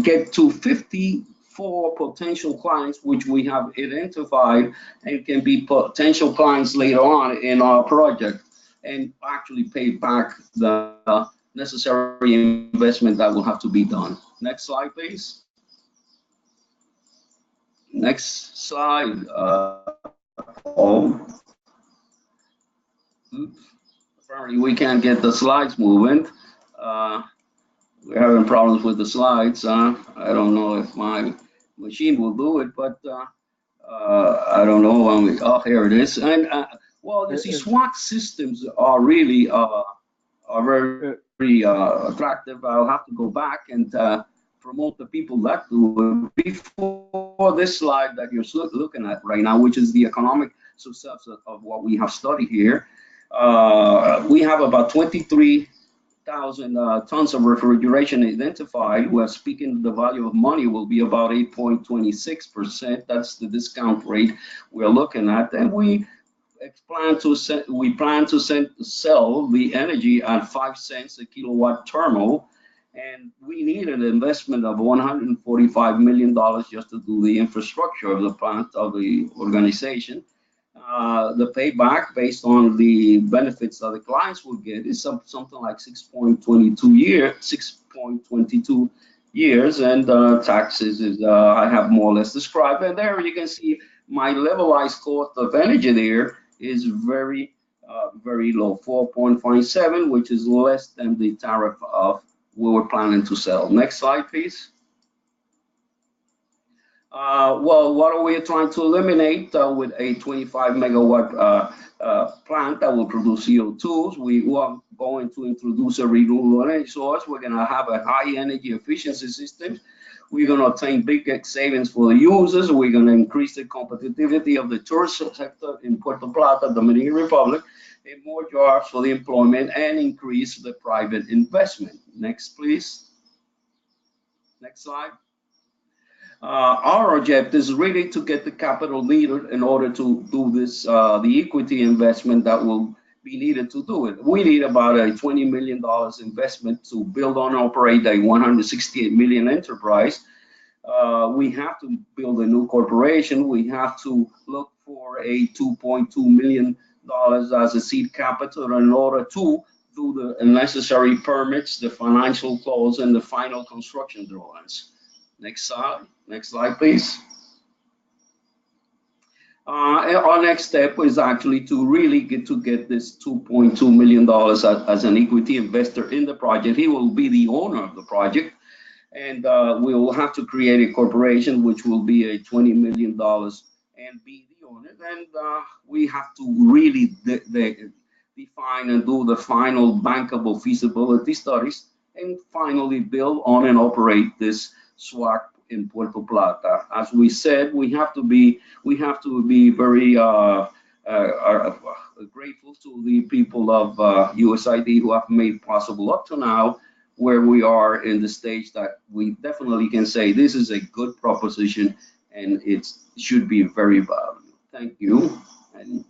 get to 54 potential clients, which we have identified and can be potential clients later on in our project, and actually pay back the necessary investment that will have to be done. Next slide, please. Next slide. Apparently we can't get the slides moving. We're having problems with the slides. I don't know if my machine will do it, but I don't know when we. Oh, here it is. And well, you see, SWAT systems are really are very attractive. I'll have to go back and promote the people that do it. Before this slide that you're looking at right now, which is the economic success of what we have studied here. We have about 23,000 tons of refrigeration identified. We're speaking the value of money will be about 8.26%. That's the discount rate we're looking at, and we plan to sell the energy at 5 cents a kilowatt thermal, and we need an investment of $145 million just to do the infrastructure of the plant of the organization. The payback based on the benefits that the clients will get is something like 6.22 years, and taxes is I have more or less described. And there you can see my levelized cost of energy there is very low, 4.57, which is less than the tariff of we were planning to sell. Next slide, please. Well, what are we trying to eliminate with a 25 megawatt plant that will produce CO2s? We are going to introduce a renewable energy source. We're going to have a high energy efficiency system. We're going to obtain big savings for the users. We're going to increase the competitivity of the tourism sector in Puerto Plata, Dominican Republic, and more jobs for the employment, and increase the private investment. Next, please. Next slide. Our objective is really to get the capital needed in order to do this, the equity investment that will be needed to do it. We need about a $20 million investment to build and operate a 168 million enterprise. We have to build a new corporation. We have to look for a $2.2 million as a seed capital in order to do the necessary permits, the financial close, and the final construction drawings. Next slide, please. Our next step is actually to really get this $2.2 million as an equity investor in the project. He will be the owner of the project, and we will have to create a corporation which will be a $20 million and be the owner. And we have to really define and do the final bankable feasibility studies, and finally build on and operate this SWAC in Puerto Plata. As we said, we have to be very grateful to the people of USAID who have made possible up to now where we are in the stage that we definitely can say this is a good proposition and it should be very valued. Thank you, and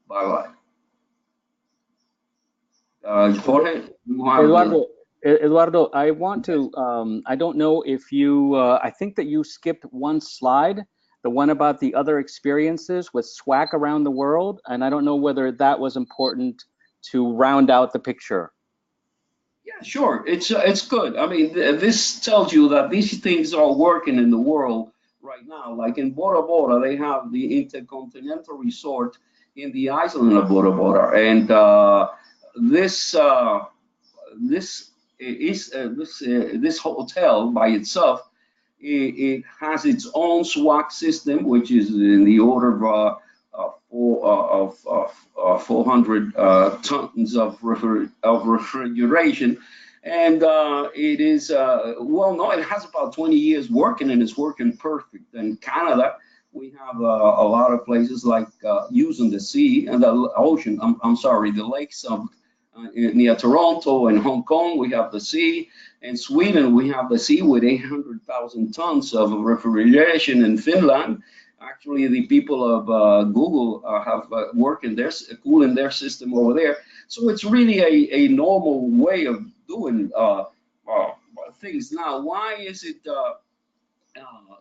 bye-bye. Jorge, Eduardo, I want to, I don't know if you, I think that you skipped one slide, the one about the other experiences with SWAC around the world, and I don't know whether that was important to round out the picture. Yeah, sure, it's good. I mean, this tells you that these things are working in the world right now. Like in Bora Bora, they have the Intercontinental Resort in the island of Bora Bora, and this hotel by itself, it has its own SWAC system, which is in the order of 400 tons of refrigeration, and it is well known. It has about 20 years working, and it's working perfect. In Canada, we have a lot of places like using the sea and the ocean. I'm sorry, the lakes of near Toronto and Hong Kong, we have the sea. In Sweden, we have the sea with 800,000 tons of refrigeration. In Finland, Actually, the people of Google have working their cooling their system over there. So it's really a normal way of doing things. Now, why is it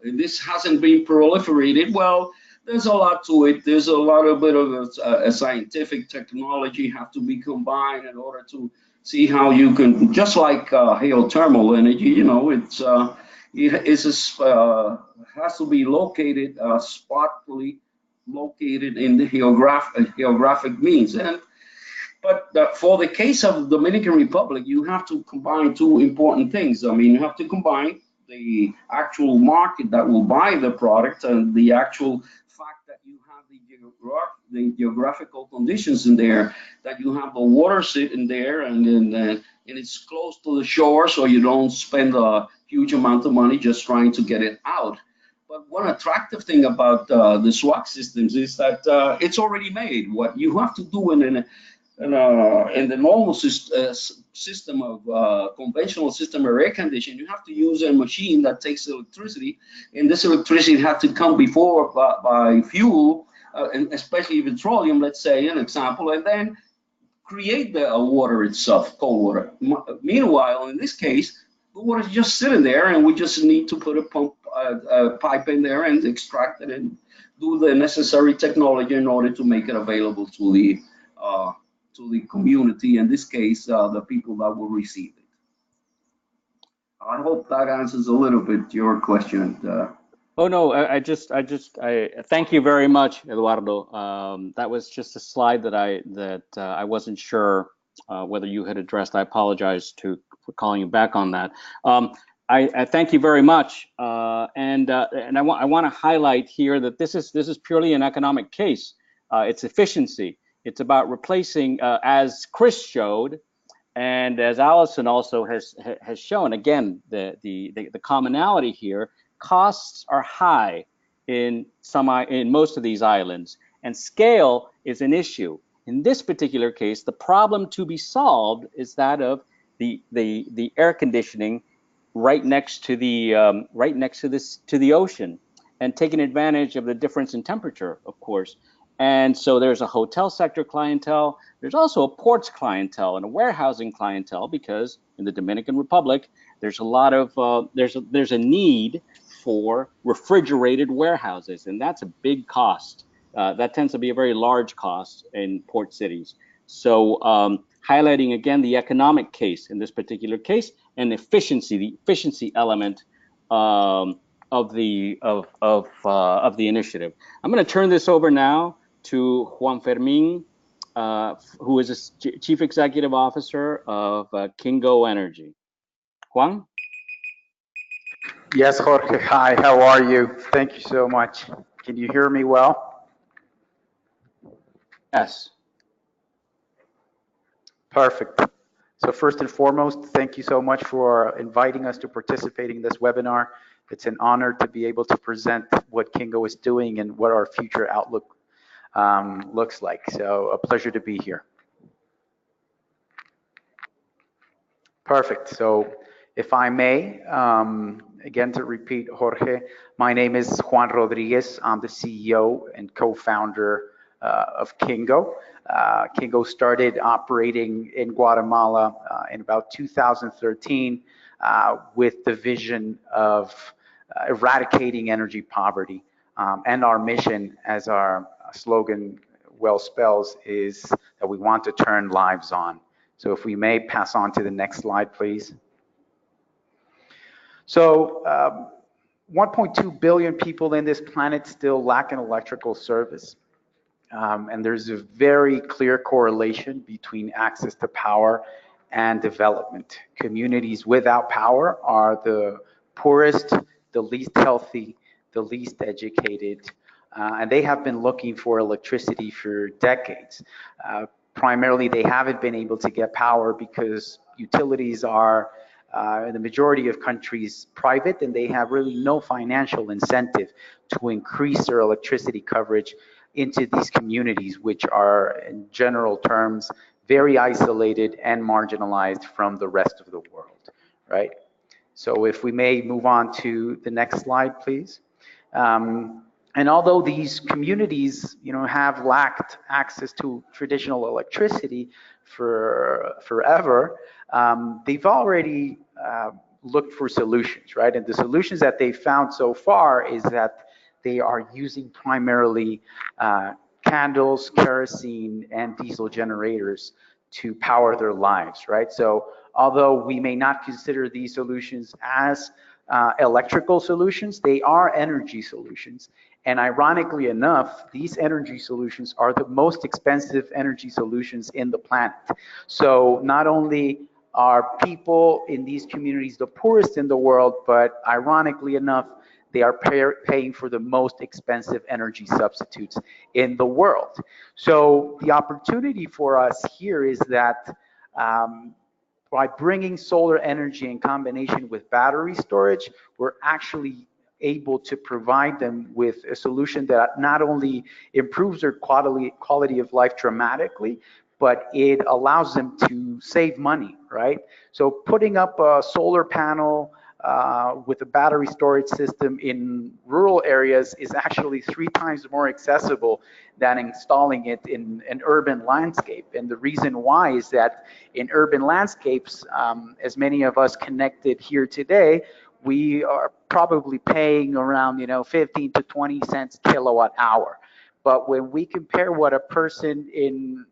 this hasn't been proliferated? Well, there's a lot to it. There's a lot of bit of a scientific technology have to be combined in order to see how you can, just like geothermal energy, you know, has to be located, spotly located in the geographic means. But for the case of the Dominican Republic, you have to combine two important things. I mean, you have to combine the actual market that will buy the product and the actual fact that you have the geographical conditions in there, that you have the water sitting there, and it's close to the shore, so you don't spend a huge amount of money just trying to get it out. But one attractive thing about the SWAC systems is that it's already made. What you have to do in the normal system of conventional system of air conditioning, you have to use a machine that takes electricity, and this electricity has to come before by fuel, and especially petroleum, let's say, an example, and then create the water itself, cold water. Meanwhile, in this case, the water is just sitting there, and we just need to put a pipe in there and extract it and do the necessary technology in order to make it available to the community, in this case, the people that will receive it. I hope that answers a little bit your question. Oh no, I thank you very much, Eduardo. That was just a slide that I wasn't sure whether you had addressed. I apologize for calling you back on that. I thank you very much, and I want to highlight here that this is purely an economic case. It's efficiency. It's about replacing, as Chris showed, and as Allison also has shown. Again, the commonality here: costs are high in most of these islands, and scale is an issue. In this particular case, the problem to be solved is that of the air conditioning right next to the ocean, and taking advantage of the difference in temperature, of course. And so there's a hotel sector clientele. There's also a ports clientele and a warehousing clientele, because in the Dominican Republic, there's a lot of there's a need for refrigerated warehouses, and that's a big cost. That tends to be a very large cost in port cities. So highlighting again the economic case in this particular case, and the efficiency element of the initiative. I'm going to turn this over now to Juan Fermín, who is a Chief Executive Officer of Kingo Energy. Juan? Yes, Jorge. Hi, how are you? Thank you so much. Can you hear me well? Yes. Perfect. So first and foremost, thank you so much for inviting us to participate in this webinar. It's an honor to be able to present what Kingo is doing and what our future outlook looks like. So a pleasure to be here. Perfect. So if I may, again, to repeat, Jorge, my name is Juan Rodriguez. I'm the CEO and co-founder of Kingo. Kingo started operating in Guatemala in about 2013 with the vision of eradicating energy poverty. And our mission, as our slogan well spells, is that we want to turn lives on. So if we may pass on to the next slide, please. So 1.2 billion people in this planet still lack an electrical service. And there's a very clear correlation between access to power and development. Communities without power are the poorest, the least healthy, the least educated, and they have been looking for electricity for decades. Primarily, they haven't been able to get power because utilities are, in the majority of countries, private, and they have really no financial incentive to increase their electricity coverage into these communities, which are, in general terms, very isolated and marginalized from the rest of the world, right? So if we may move on to the next slide, please. And although these communities, have lacked access to traditional electricity for forever, they've already looked for solutions, right? And the solutions that they've found so far is that they are using primarily candles, kerosene, and diesel generators to power their lives, right? So although we may not consider these solutions as electrical solutions, they are energy solutions. And ironically enough, these energy solutions are the most expensive energy solutions in the planet. So not only are people in these communities the poorest in the world, but ironically enough, they are paying for the most expensive energy substitutes in the world. So the opportunity for us here is that by bringing solar energy in combination with battery storage, we're actually able to provide them with a solution that not only improves their quality of life dramatically, but it allows them to save money, right? So putting up a solar panel with a battery storage system in rural areas is actually 3 times more accessible than installing it in an urban landscape. And the reason why is that in urban landscapes, as many of us connected here today, we are probably paying around 15 to 20 cents kilowatt hour. But when we compare what a person in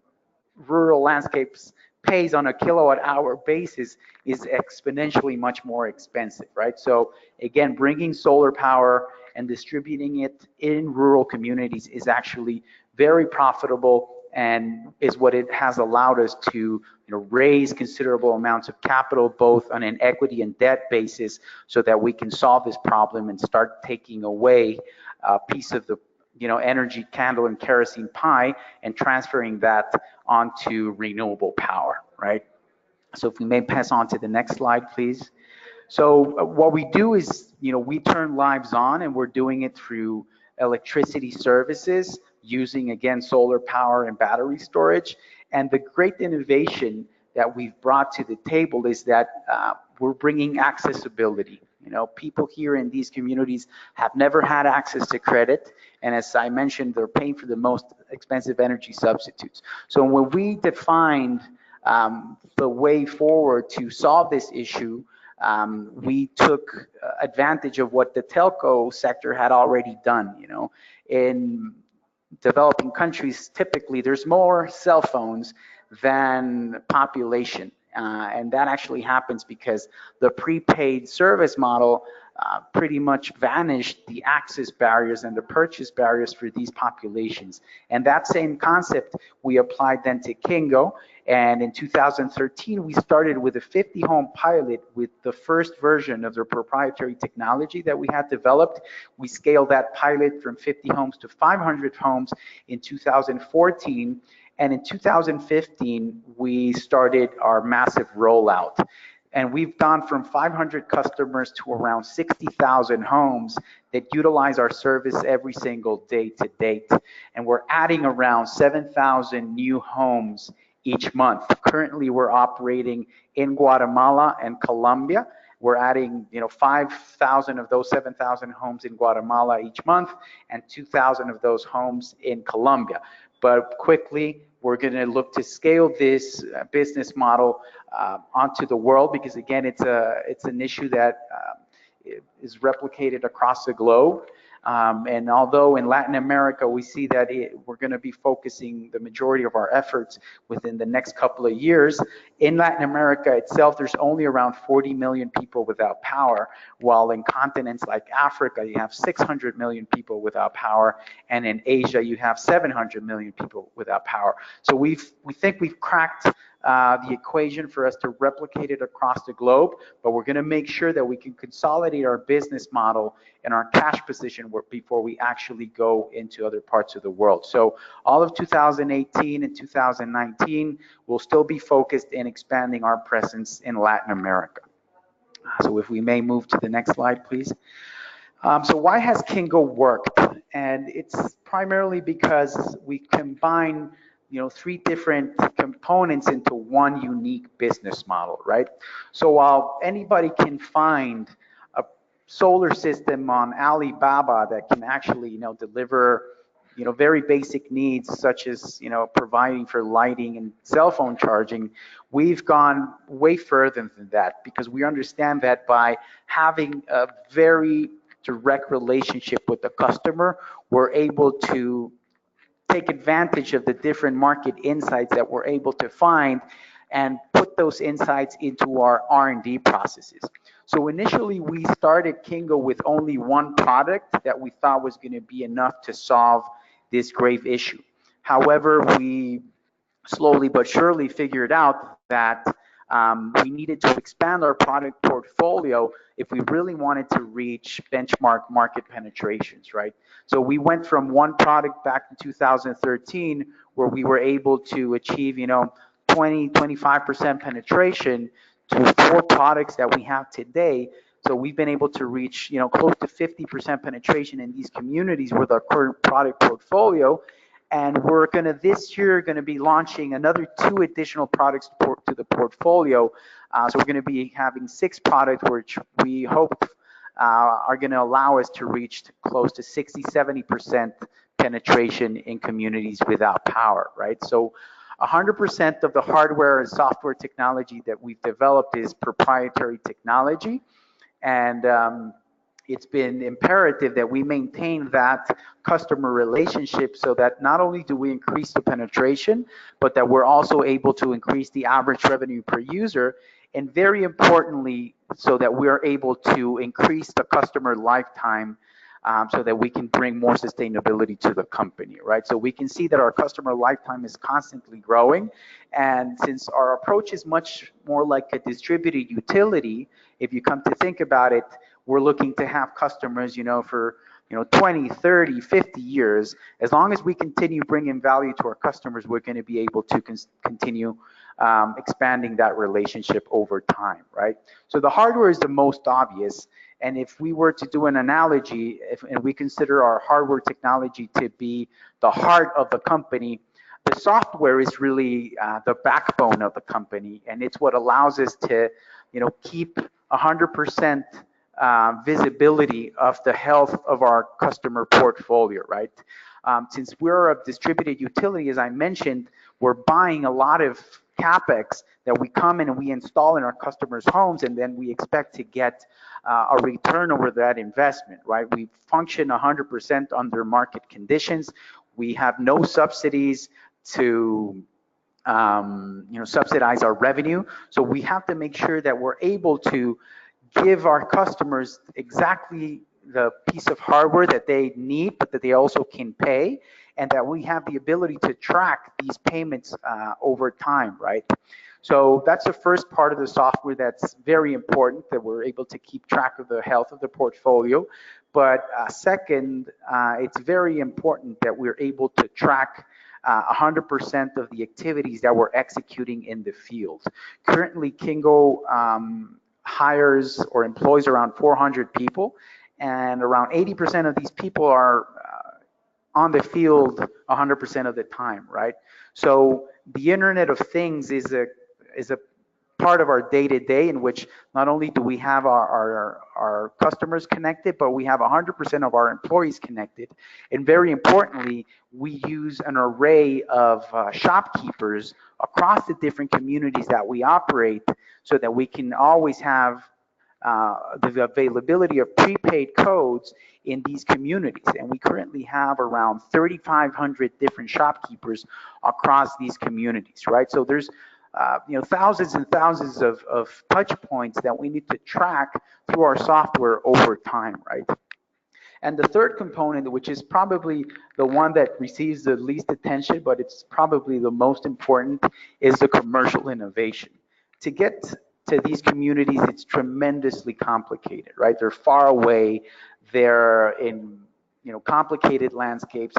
rural landscapes pays on a kilowatt hour basis is exponentially much more expensive, right? So again, bringing solar power and distributing it in rural communities is actually very profitable and is what it has allowed us to raise considerable amounts of capital, both on an equity and debt basis, so that we can solve this problem and start taking away a piece of the energy candle and kerosene pie and transferring that onto renewable power, right? So if we may pass on to the next slide, please. So what we do is, we turn lives on, and we're doing it through electricity services using, again, solar power and battery storage. And the great innovation that we've brought to the table is that we're bringing accessibility. People here in these communities have never had access to credit. And as I mentioned, they're paying for the most expensive energy substitutes. So when we defined the way forward to solve this issue, we took advantage of what the telco sector had already done. In developing countries, typically there's more cell phones than population. And that actually happens because the prepaid service model pretty much vanished the access barriers and the purchase barriers for these populations. And that same concept we applied then to Kingo. And in 2013, we started with a 50-home pilot with the first version of their proprietary technology that we had developed. We scaled that pilot from 50 homes to 500 homes in 2014. And in 2015, we started our massive rollout. And we've gone from 500 customers to around 60,000 homes that utilize our service every single day to date. And we're adding around 7,000 new homes each month. Currently, we're operating in Guatemala and Colombia. We're adding, 5,000 of those 7,000 homes in Guatemala each month and 2,000 of those homes in Colombia. But quickly, we're going to look to scale this business model onto the world, because again, it's an issue that is replicated across the globe. And although in Latin America, we see that we're going to be focusing the majority of our efforts within the next couple of years, in Latin America itself, there's only around 40 million people without power, while in continents like Africa, you have 600 million people without power, and in Asia, you have 700 million people without power. So we think we've cracked the equation for us to replicate it across the globe, but we're going to make sure that we can consolidate our business model and our cash position before we actually go into other parts of the world. So all of 2018 and 2019 will still be focused in expanding our presence in Latin America. So if we may move to the next slide, please. So why has Kingo worked? And it's primarily because we combine 3 different components into one unique business model, right? So while anybody can find a solar system on Alibaba that can actually, deliver, very basic needs such as, providing for lighting and cell phone charging, we've gone way further than that because we understand that by having a very direct relationship with the customer, we're able to take advantage of the different market insights that we're able to find and put those insights into our R&D processes. So initially we started Kingo with only one product that we thought was going to be enough to solve this grave issue. However, we slowly but surely figured out that we needed to expand our product portfolio if we really wanted to reach benchmark market penetrations, right? So we went from one product back in 2013 where we were able to achieve, 20-25% penetration to 4 products that we have today. So we've been able to reach, close to 50% penetration in these communities with our current product portfolio. And we're this year going to be launching another 2 additional products to the portfolio. So we're going to be having 6 products, which we hope are going to allow us to reach close to 60-70% penetration in communities without power, right? So 100% of the hardware and software technology that we've developed is proprietary technology. And it's been imperative that we maintain that customer relationship so that not only do we increase the penetration, but that we're also able to increase the average revenue per user. And very importantly, so that we're able to increase the customer lifetime so that we can bring more sustainability to the company, right? So we can see that our customer lifetime is constantly growing. And since our approach is much more like a distributed utility, if you come to think about it, we're looking to have customers, for 20, 30, 50 years. As long as we continue bringing value to our customers, we're going to be able to continue expanding that relationship over time, right? So the hardware is the most obvious. And if we were to do an analogy, and we consider our hardware technology to be the heart of the company, the software is really the backbone of the company. And it's what allows us to, keep 100% visibility of the health of our customer portfolio, right? Since we're a distributed utility, as I mentioned, we're buying a lot of CapEx that we come in and we install in our customers' homes, and then we expect to get a return over that investment, right? We function 100% under market conditions. We have no subsidies to subsidize our revenue. So we have to make sure that we're able to give our customers exactly the piece of hardware that they need, but that they also can pay, and that we have the ability to track these payments over time, right? So that's the first part of the software that's very important, that we're able to keep track of the health of the portfolio. But second, it's very important that we're able to track 100% of the activities that we're executing in the field. Currently, Kingo hires or employs around 400 people, and around 80% of these people are on the field 100% of the time, right? So the Internet of Things is a part of our day-to-day, in which not only do we have our customers connected, but we have 100% of our employees connected. And very importantly, we use an array of shopkeepers across the different communities that we operate, so that we can always have the availability of prepaid codes in these communities. And we currently have around 3,500 different shopkeepers across these communities, right? So there's thousands and thousands of touch points that we need to track through our software over time, right? And the third component, which is probably the one that receives the least attention, but it's probably the most important, is the commercial innovation. To get to these communities, it's tremendously complicated, right? They're far away. They're in complicated landscapes,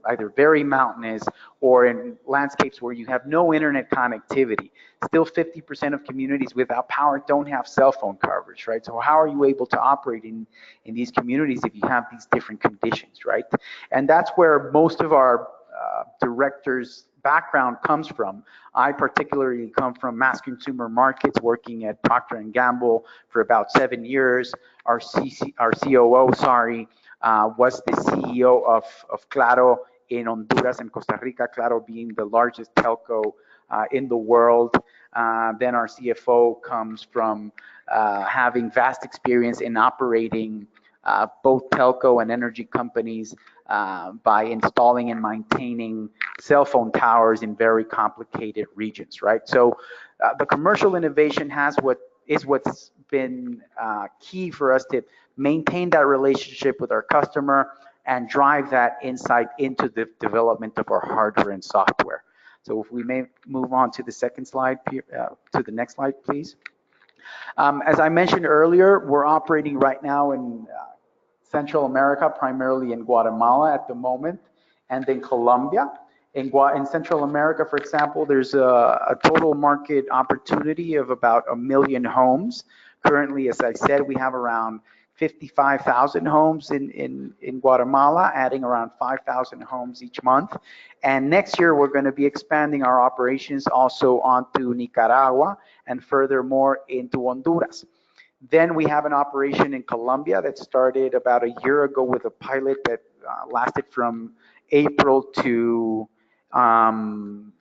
either very mountainous or in landscapes where you have no internet connectivity. Still 50% of communities without power don't have cell phone coverage, right? So how are you able to operate in these communities if you have these different conditions, right? And that's where most of our directors background comes from. I particularly come from mass consumer markets, working at Procter & Gamble for about 7 years. Our COO, was the CEO of Claro in Honduras and Costa Rica, Claro being the largest telco in the world. Then our CFO comes from having vast experience in operating both telco and energy companies by installing and maintaining cell phone towers in very complicated regions, right? So the commercial innovation what's been key for us to maintain that relationship with our customer and drive that insight into the development of our hardware and software. So if we may move on to the second slide, to the next slide, please. As I mentioned earlier, we're operating right now in Central America, primarily in Guatemala at the moment, and in Colombia. In Central America, for example, there's a total market opportunity of about 1 million homes. Currently, as I said, we have around 55,000 homes in Guatemala, adding around 5,000 homes each month. And next year, we're going to be expanding our operations also onto Nicaragua and furthermore into Honduras. Then we have an operation in Colombia that started about a year ago with a pilot that lasted from April to around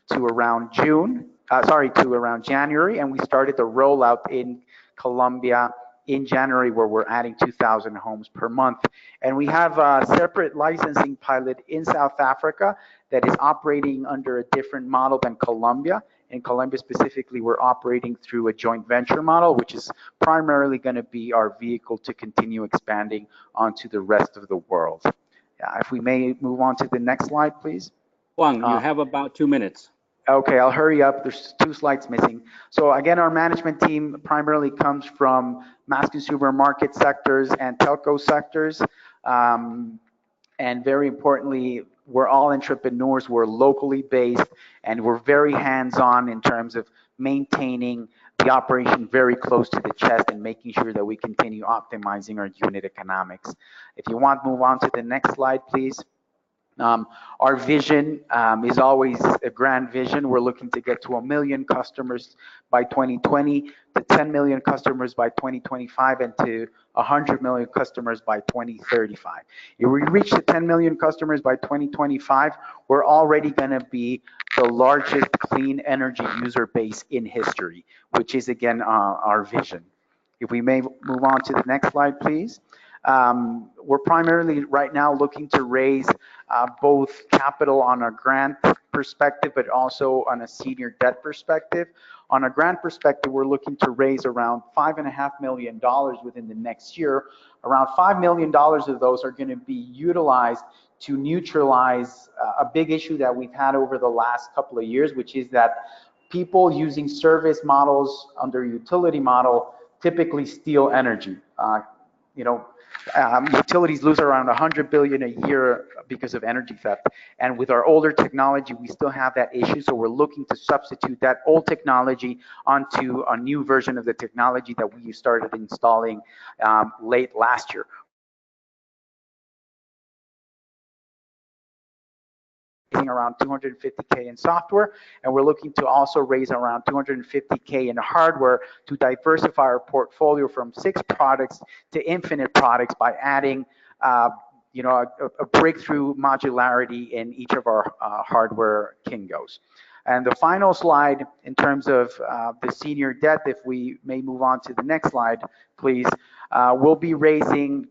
January, and we started the rollout in Colombia in January, where we're adding 2,000 homes per month. And we have a separate licensing pilot in South Africa that is operating under a different model than Colombia. In Colombia specifically, we're operating through a joint venture model, which is primarily going to be our vehicle to continue expanding onto the rest of the world. If we may move on to the next slide, please. Juan, you have about 2 minutes. Okay, I'll hurry up. There's 2 slides missing. So again, our management team primarily comes from mass consumer market sectors and telco sectors. And very importantly, we're all entrepreneurs. We're locally based, and we're very hands-on in terms of maintaining the operation very close to the chest and making sure that we continue optimizing our unit economics. If you want, move on to the next slide, please. Our vision is always a grand vision. We're looking to get to 1 million customers by 2020, to 10 million customers by 2025, and to 100 million customers by 2035. If we reach the 10 million customers by 2025, we're already going to be the largest clean energy user base in history, which is again our vision. If we may move on to the next slide, please. We're primarily right now looking to raise both capital on a grant perspective, but also on a senior debt perspective. On a grant perspective, we're looking to raise around $5.5 million within the next year. Around $5 million of those are going to be utilized to neutralize a big issue that we've had over the last couple of years, which is that people using service models under utility model typically steal energy. Utilities lose around $100 billion a year because of energy theft. And with our older technology, we still have that issue. So we're looking to substitute that old technology onto a new version of the technology that we started installing late last year. Around $250K in software, and we're looking to also raise around $250K in hardware to diversify our portfolio from 6 products to infinite products by adding a breakthrough modularity in each of our hardware Kingos. And the final slide in terms of the senior debt, if we may move on to the next slide, please. We'll be raising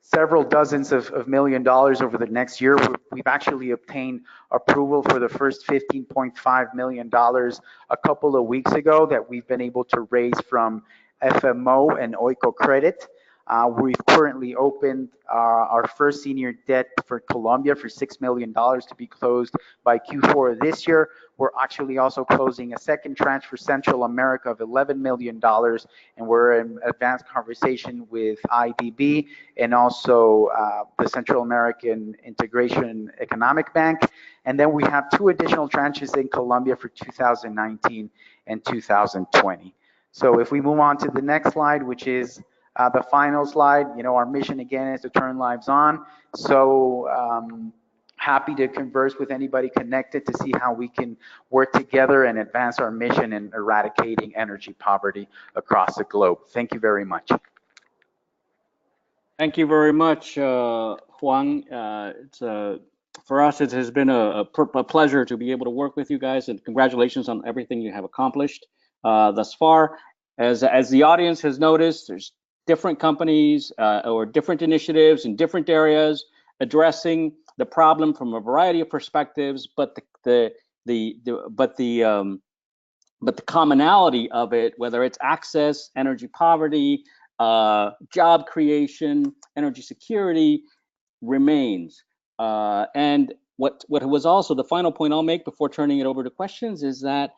several dozens of million dollars over the next year. We've actually obtained approval for the first $15.5 million a couple of weeks ago that we've been able to raise from FMO and Oiko Credit. We've currently opened our first senior debt for Colombia for $6 million to be closed by Q4 of this year. We're actually also closing a second tranche for Central America of $11 million, and we're in advanced conversation with IDB and also the Central American Integration Economic Bank. And then we have 2 additional tranches in Colombia for 2019 and 2020. So if we move on to the next slide, which is the final slide, our mission again is to turn lives on. So happy to converse with anybody connected to see how we can work together and advance our mission in eradicating energy poverty across the globe. Thank you very much. Thank you very much, Juan. For us, it has been a pleasure to be able to work with you guys, and congratulations on everything you have accomplished thus far. As the audience has noticed, there's different companies or different initiatives in different areas addressing the problem from a variety of perspectives, but the commonality of it, whether it's access, energy poverty, job creation, energy security, remains. And what was also the final point I'll make before turning it over to questions is that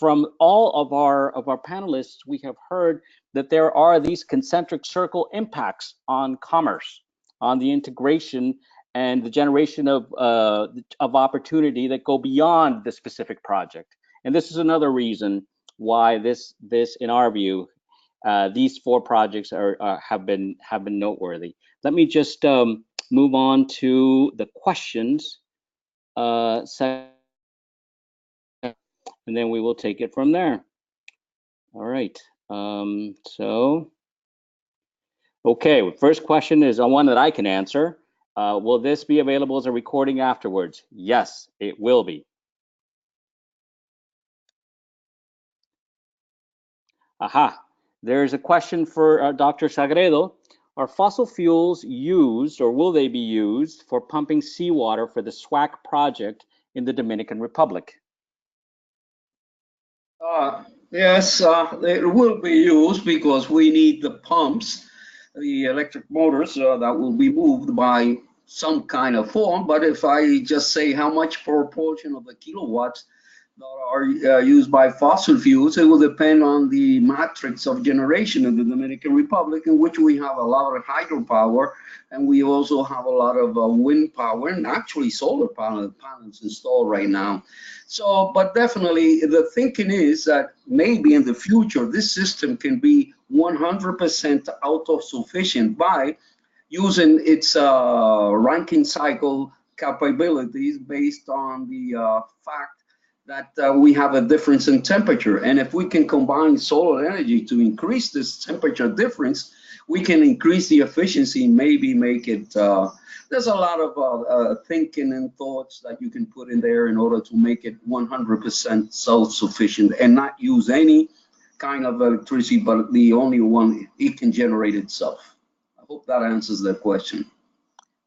from all of our panelists, we have heard that there are these concentric circle impacts on commerce, on the integration and the generation of opportunity that go beyond the specific project. And this is another reason why this in our view, these 4 projects have been noteworthy. Let me just move on to the questions section, and then we will take it from there. All right. Okay, first question is one that I can answer. Will this be available as a recording afterwards? Yes, it will be. Aha, there's a question for Dr. Sagredo. Are fossil fuels used, or will they be used, for pumping seawater for the SWAC project in the Dominican Republic? Yes, it will be used because we need the pumps, the electric motors that will be moved by some kind of form. But if I just say how much proportion of the kilowatts that are used by fossil fuels, it will depend on the matrix of generation in the Dominican Republic, in which we have a lot of hydropower, and we also have a lot of wind power and actually solar panels installed right now. So, but definitely the thinking is that maybe in the future, this system can be 100% auto-sufficient by using its Rankine cycle capabilities based on the fact that we have a difference in temperature. And if we can combine solar energy to increase this temperature difference, we can increase the efficiency, maybe make it, there's a lot of thinking and thoughts that you can put in there in order to make it 100% self-sufficient and not use any kind of electricity, but the only one it can generate itself. I hope that answers that question.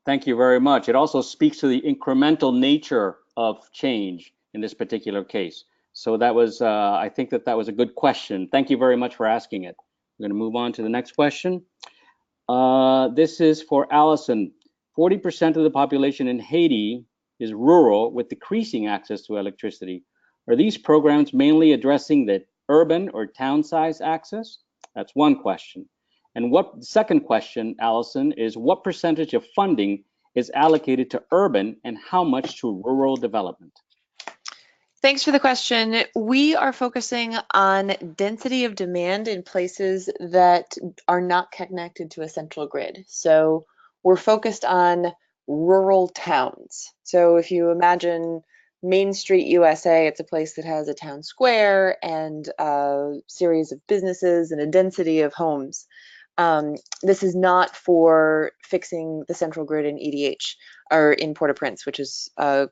Thank you very much. It also speaks to the incremental nature of change in this particular case. So that was, I think that was a good question. Thank you very much for asking it. We're going to move on to the next question. This is for Allison. 40% of the population in Haiti is rural with decreasing access to electricity. Are these programs mainly addressing the urban or town size access? That's one question. And what second question, Allison, is what percentage of funding is allocated to urban and how much to rural development? Thanks for the question. We are focusing on density of demand in places that are not connected to a central grid. So we're focused on rural towns. So if you imagine Main Street, USA, it's a place that has a town square and a series of businesses and a density of homes. This is not for fixing the central grid in EDH or in Port-au-Prince, which is a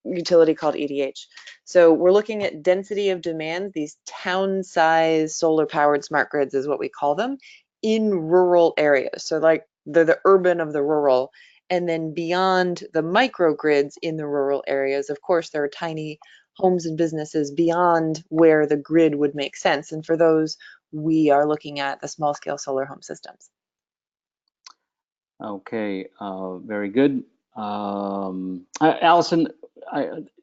utility called EDH. So we're looking at density of demand, these town size solar powered smart grids is what we call them, in rural areas. So like they're the urban of the rural. And then beyond the microgrids in the rural areas, of course, there are tiny homes and businesses beyond where the grid would make sense. And for those, we are looking at the small scale solar home systems. Okay, very good. Allison,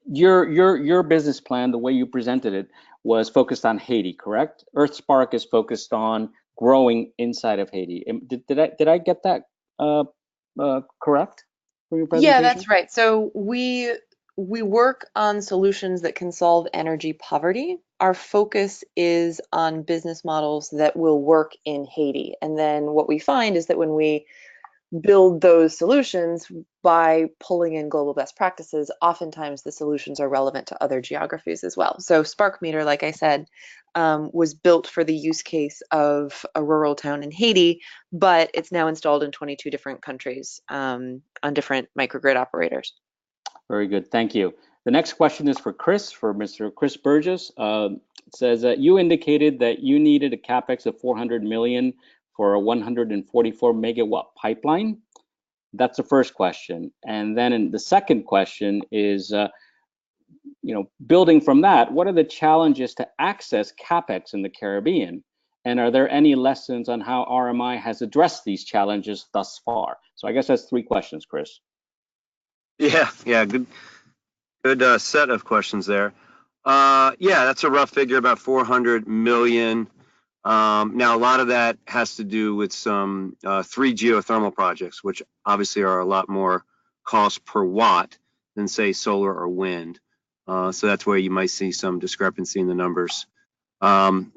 your business plan, the way you presented it, was focused on Haiti, correct? EarthSpark is focused on growing inside of Haiti. Did I get that correct for your presentation? Yeah, that's right. So we work on solutions that can solve energy poverty. Our focus is on business models that will work in Haiti. And then what we find is that when we build those solutions by pulling in global best practices. Oftentimes the solutions are relevant to other geographies as well. So Spark Meter, like I said, was built for the use case of a rural town in Haiti, but it's now installed in 22 different countries on different microgrid operators. Very good, thank you. The next question is for Chris, for Mr. Chris Burgess. It says that you indicated that you needed a capex of 400 million for a 144 megawatt pipeline. That's the first question. And then the second question is, building from that, what are the challenges to access capex in the Caribbean? And are there any lessons on how RMI has addressed these challenges thus far? So I guess that's three questions, Chris. Yeah, good set of questions there. Yeah, that's a rough figure, about 400 million. Now, a lot of that has to do with some 3 geothermal projects, which obviously are a lot more cost per watt than, say, solar or wind. So that's where you might see some discrepancy in the numbers. But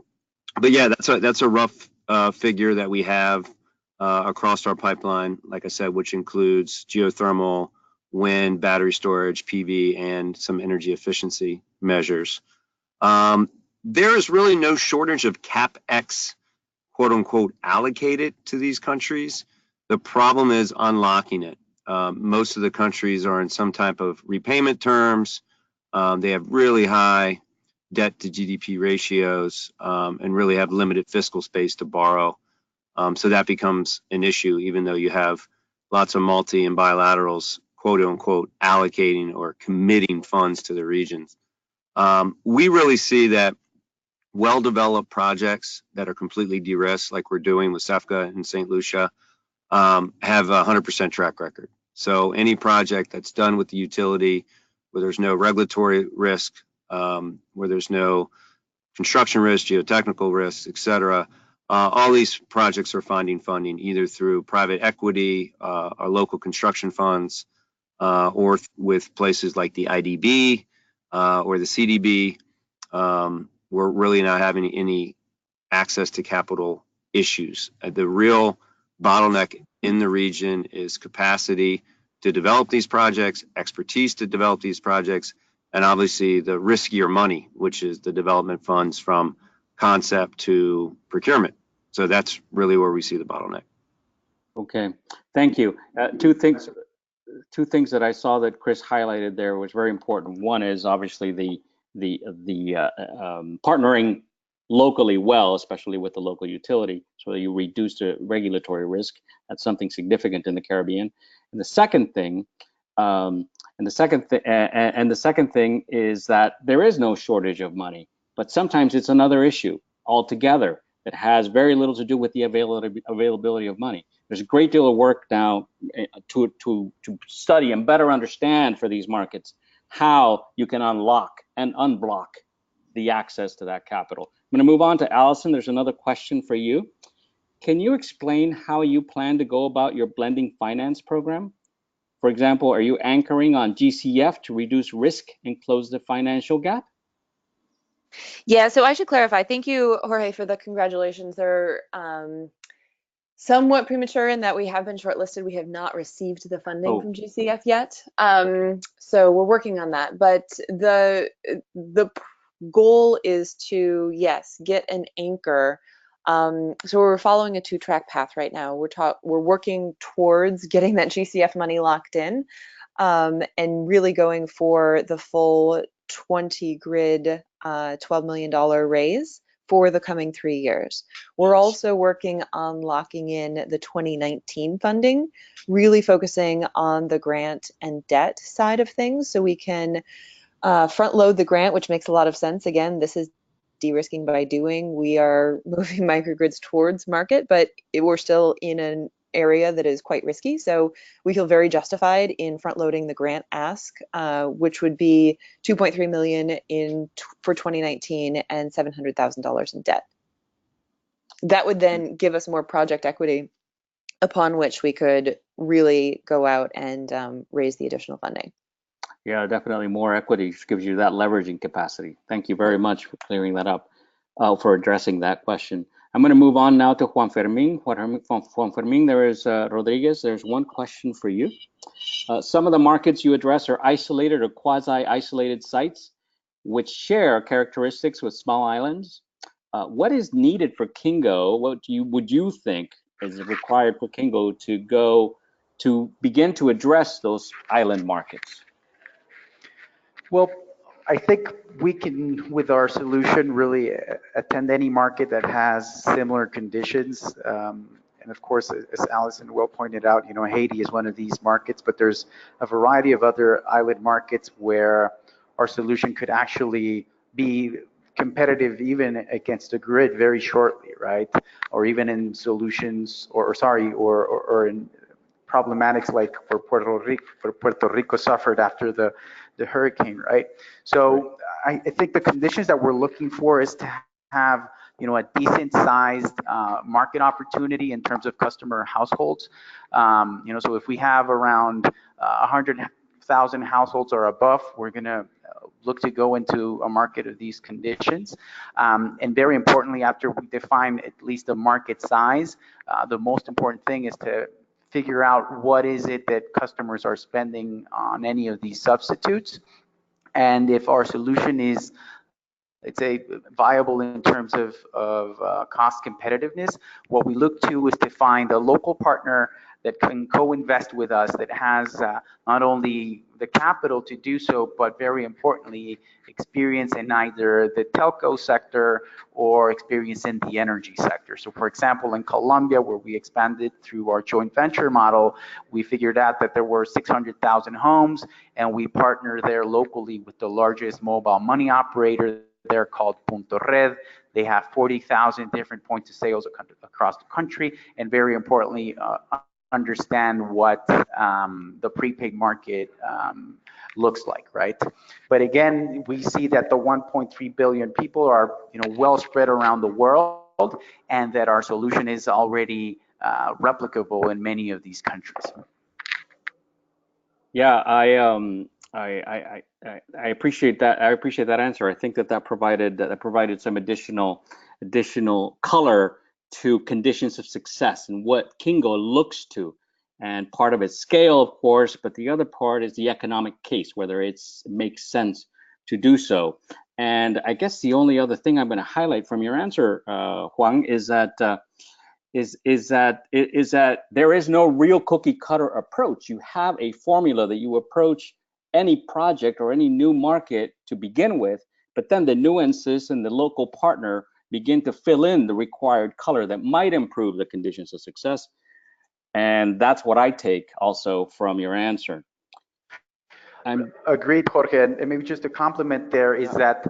yeah, that's a rough figure that we have across our pipeline, like I said, which includes geothermal, wind, battery storage, PV, and some energy efficiency measures. There is really no shortage of CapEx, quote unquote, allocated to these countries. The problem is unlocking it. Most of the countries are in some type of repayment terms. They have really high debt to GDP ratios and really have limited fiscal space to borrow. So that becomes an issue, even though you have lots of multi and bilaterals, quote unquote, allocating or committing funds to the regions. We really see that well-developed projects that are completely de-risked, like we're doing with CEFF-CCA in St. Lucia, have a 100% track record. So any project that's done with the utility, where there's no regulatory risk, where there's no construction risk, geotechnical risks, et cetera, all these projects are finding funding either through private equity or local construction funds, or with places like the IDB or the CDB. We're really not having any access to capital issues. The real bottleneck in the region is capacity to develop these projects, expertise to develop these projects, and obviously the riskier money, which is the development funds from concept to procurement. So that's really where we see the bottleneck. Okay, thank you. Two things that I saw that Chris highlighted there was very important. One is obviously the partnering locally well, especially with the local utility, so that you reduce the regulatory risk. That's something significant in the Caribbean. And the second thing, is that there is no shortage of money, but sometimes it's another issue altogether that has very little to do with the availability of money. There's a great deal of work now to study and better understand for these markets how you can unlock and unblock the access to that capital. I'm going to move on to Allison. There's another question for you. Can you explain how you plan to go about your blending finance program? For example, are you anchoring on GCF to reduce risk and close the financial gap? Yeah, so I should clarify. Thank you, Jorge, for the congratulations. They're somewhat premature in that we have been shortlisted. We have not received the funding from GCF yet. So we're working on that. But the goal is to, yes, get an anchor. So we're following a 2-track path right now. We're working towards getting that GCF money locked in, and really going for the full 20 grid, $12 million raise for the coming 3 years. We're also working on locking in the 2019 funding, really focusing on the grant and debt side of things, so we can front load the grant, which makes a lot of sense. Again, this is de-risking by doing. We are moving microgrids towards market, but we're still in an area that is quite risky. So we feel very justified in front loading the grant ask, which would be $2.3 million for 2019 and $700,000 in debt. That would then give us more project equity upon which we could really go out and raise the additional funding. Yeah, definitely more equity gives you that leveraging capacity. Thank you very much for clearing that up, for addressing that question. I'm going to move on now to Juan Fermín. Juan Fermín, there is Rodriguez. There's one question for you. Some of the markets you address are isolated or quasi-isolated sites which share characteristics with small islands. What is needed for Kingo? What would you think is required for Kingo to begin to address those island markets? Well, I think we can, with our solution, really attend any market that has similar conditions. And of course, as Allison well pointed out, Haiti is one of these markets, but there's a variety of other island markets where our solution could actually be competitive even against a grid very shortly, right? Or even in solutions, or in problematics like where Puerto Rico suffered after the hurricane, right? So I think the conditions that we're looking for is to have a decent sized market opportunity in terms of customer households. So if we have around 100,000 households or above, we're going to look to go into a market of these conditions. And very importantly, after we define at least the market size, the most important thing is to figure out what is it that customers are spending on any of these substitutes. And if our solution is, let's say, viable in terms of cost competitiveness, what we look to is to find a local partner that can co-invest with us, that has not only the capital to do so, but very importantly, experience in either the telco sector or experience in the energy sector. So for example, in Colombia, where we expanded through our joint venture model, we figured out that there were 600,000 homes, and we partnered there locally with the largest mobile money operator. They're called Punto Red. They have 40,000 different points of sales across the country, and very importantly, understand what the prepaid market looks like, right? But again, we see that the 1.3 billion people are well spread around the world, and that our solution is already replicable in many of these countries. Yeah, I appreciate that. I appreciate that answer. I think that provided some additional color to conditions of success and what Kingo looks to. And part of it's scale, of course, but the other part is the economic case, whether it makes sense to do so. And I guess the only other thing I'm going to highlight from your answer, Juan, is that there is no real cookie cutter approach. You have a formula that you approach any project or any new market to begin with, but then the nuances and the local partner begin to fill in the required color that might improve the conditions of success. And that's what I take also from your answer. Agreed, Jorge. And maybe just a compliment there is that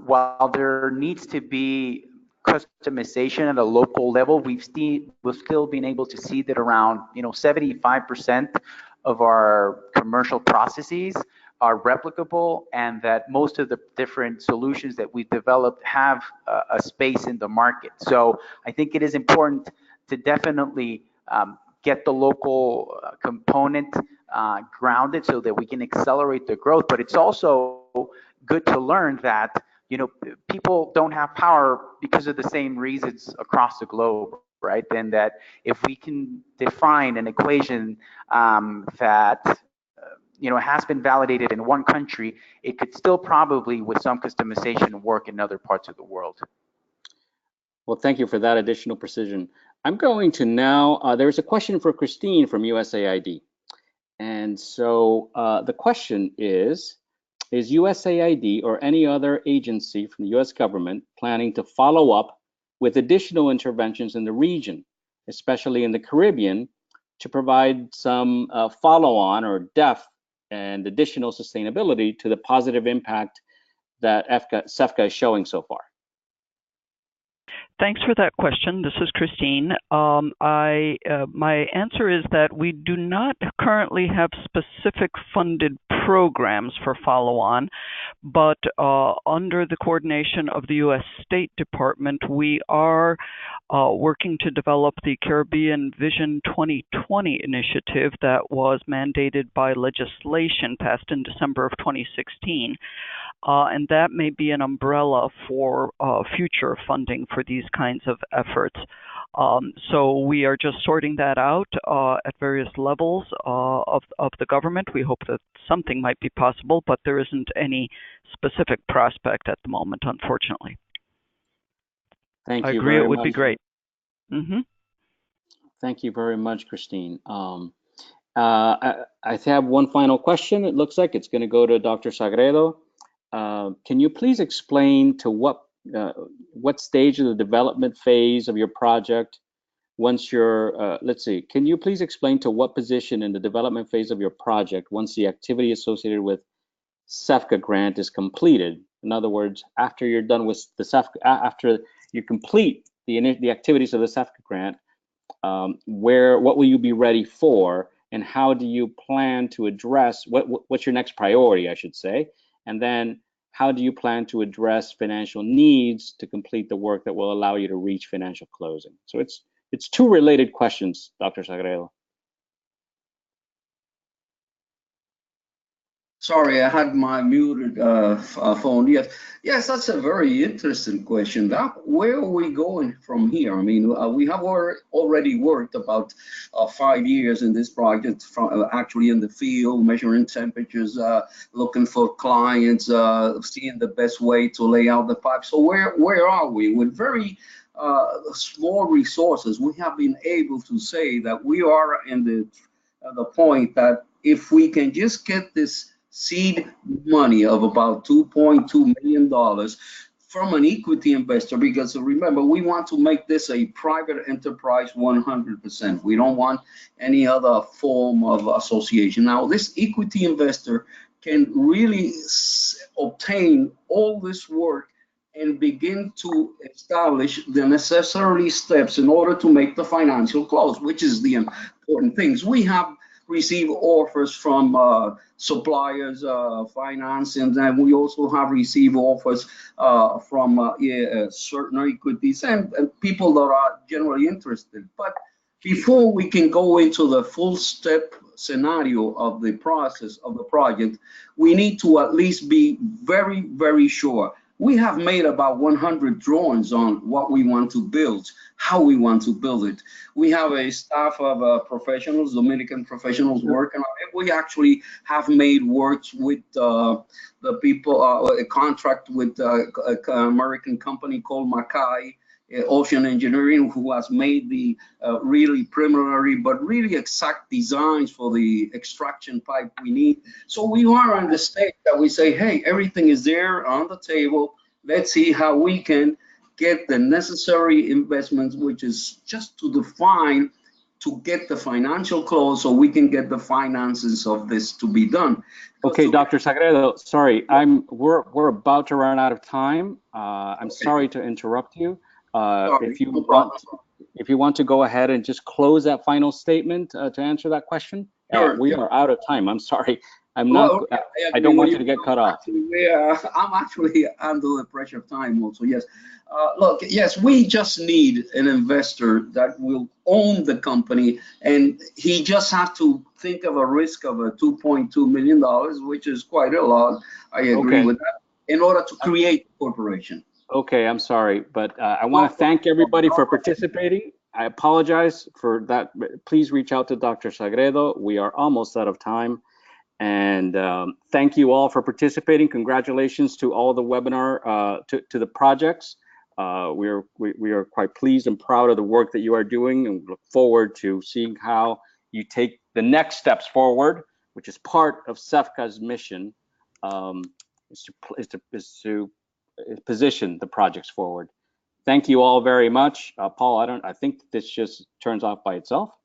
while there needs to be customization at a local level, we've still been able to see that around 75% of our commercial processes are replicable, and that most of the different solutions that we've developed have a space in the market. So I think it is important to definitely get the local component grounded so that we can accelerate the growth. But it's also good to learn that people don't have power because of the same reasons across the globe, right? And that if we can define an equation that has been validated in one country, it could still probably, with some customization, work in other parts of the world. Well, thank you for that additional precision. I'm going to now, there's a question for Christine from USAID. And so the question is USAID or any other agency from the US government planning to follow up with additional interventions in the region, especially in the Caribbean, to provide some follow-on or depth and additional sustainability to the positive impact that CEFF-CCA is showing so far? Thanks for that question. This is Christine. My answer is that we do not currently have specific funded programs for follow-on, but under the coordination of the U.S. State Department, we are working to develop the Caribbean Vision 2020 initiative that was mandated by legislation passed in December of 2016. and that may be an umbrella for future funding for these kinds of efforts. So we are just sorting that out at various levels of the government. We hope that something might be possible, but there isn't any specific prospect at the moment, unfortunately. Thank you I agree, very it would much. be great. Mm-hmm. Thank you very much, Christine. I have one final question. It looks like it's going to go to Dr. Sagredo. Can you please explain to what stage of the development phase of your project once you're, let's see, can you please explain to what position in the development phase of your project once the activity associated with CEFF-CCA grant is completed? In other words, after you're done with the CEFF-CCA, after you complete the activities of the CEFF-CCA grant, what will you be ready for, and how do you plan to address what's your next priority, I should say, and then how do you plan to address financial needs to complete the work that will allow you to reach financial closing? So it's two related questions, Dr. Sagredo. Sorry, I had my muted phone. Yes, that's a very interesting question. Where are we going from here? I mean, we have already worked about 5 years in this project, from actually in the field, measuring temperatures, looking for clients, seeing the best way to lay out the pipe. So where are we? With very small resources, we have been able to say that we are in the point that if we can just get this seed money of about $2.2 million from an equity investor, because remember, we want to make this a private enterprise 100%. We don't want any other form of association. Now, this equity investor can really obtain all this work and begin to establish the necessary steps in order to make the financial close, which is the important things. We have received offers from suppliers, financing, and we also have received offers from certain equities and people that are generally interested. But before we can go into the full step scenario of the process of the project, we need to at least be very, very sure. We have made about 100 drawings on what we want to build, how we want to build it. We have a staff of professionals, Dominican professionals working on it. We actually have made works with the people, a contract with an American company called Mackay Ocean Engineering, who has made the really preliminary but really exact designs for the extraction pipe we need. So we are in the state that we say, hey, everything is there on the table. Let's see how we can get the necessary investments, which is just to define, to get the financial close so we can get the finances of this to be done. Okay, Dr. Sagredo, sorry, we're about to run out of time. I'm sorry to interrupt you. If you want to go ahead and just close that final statement to answer that question, we are out of time. I'm sorry. I'm not. I don't want you to get cut off. I'm actually under the pressure of time also. Yes. Look, yes, we just need an investor that will own the company, and he just has to think of a risk of a $2.2 million, which is quite a lot. I agree with that, in order to create a corporation. Okay, I'm sorry, but I want to thank everybody for participating. I apologize for that. Please reach out to Dr. Sagredo. We are almost out of time. And thank you all for participating. Congratulations to all the webinar, to the projects. We are quite pleased and proud of the work that you are doing, and look forward to seeing how you take the next steps forward, which is part of CEFF-CCA's mission, is to position the projects forward. Thank you all very much. Paul, I think this just turns off by itself.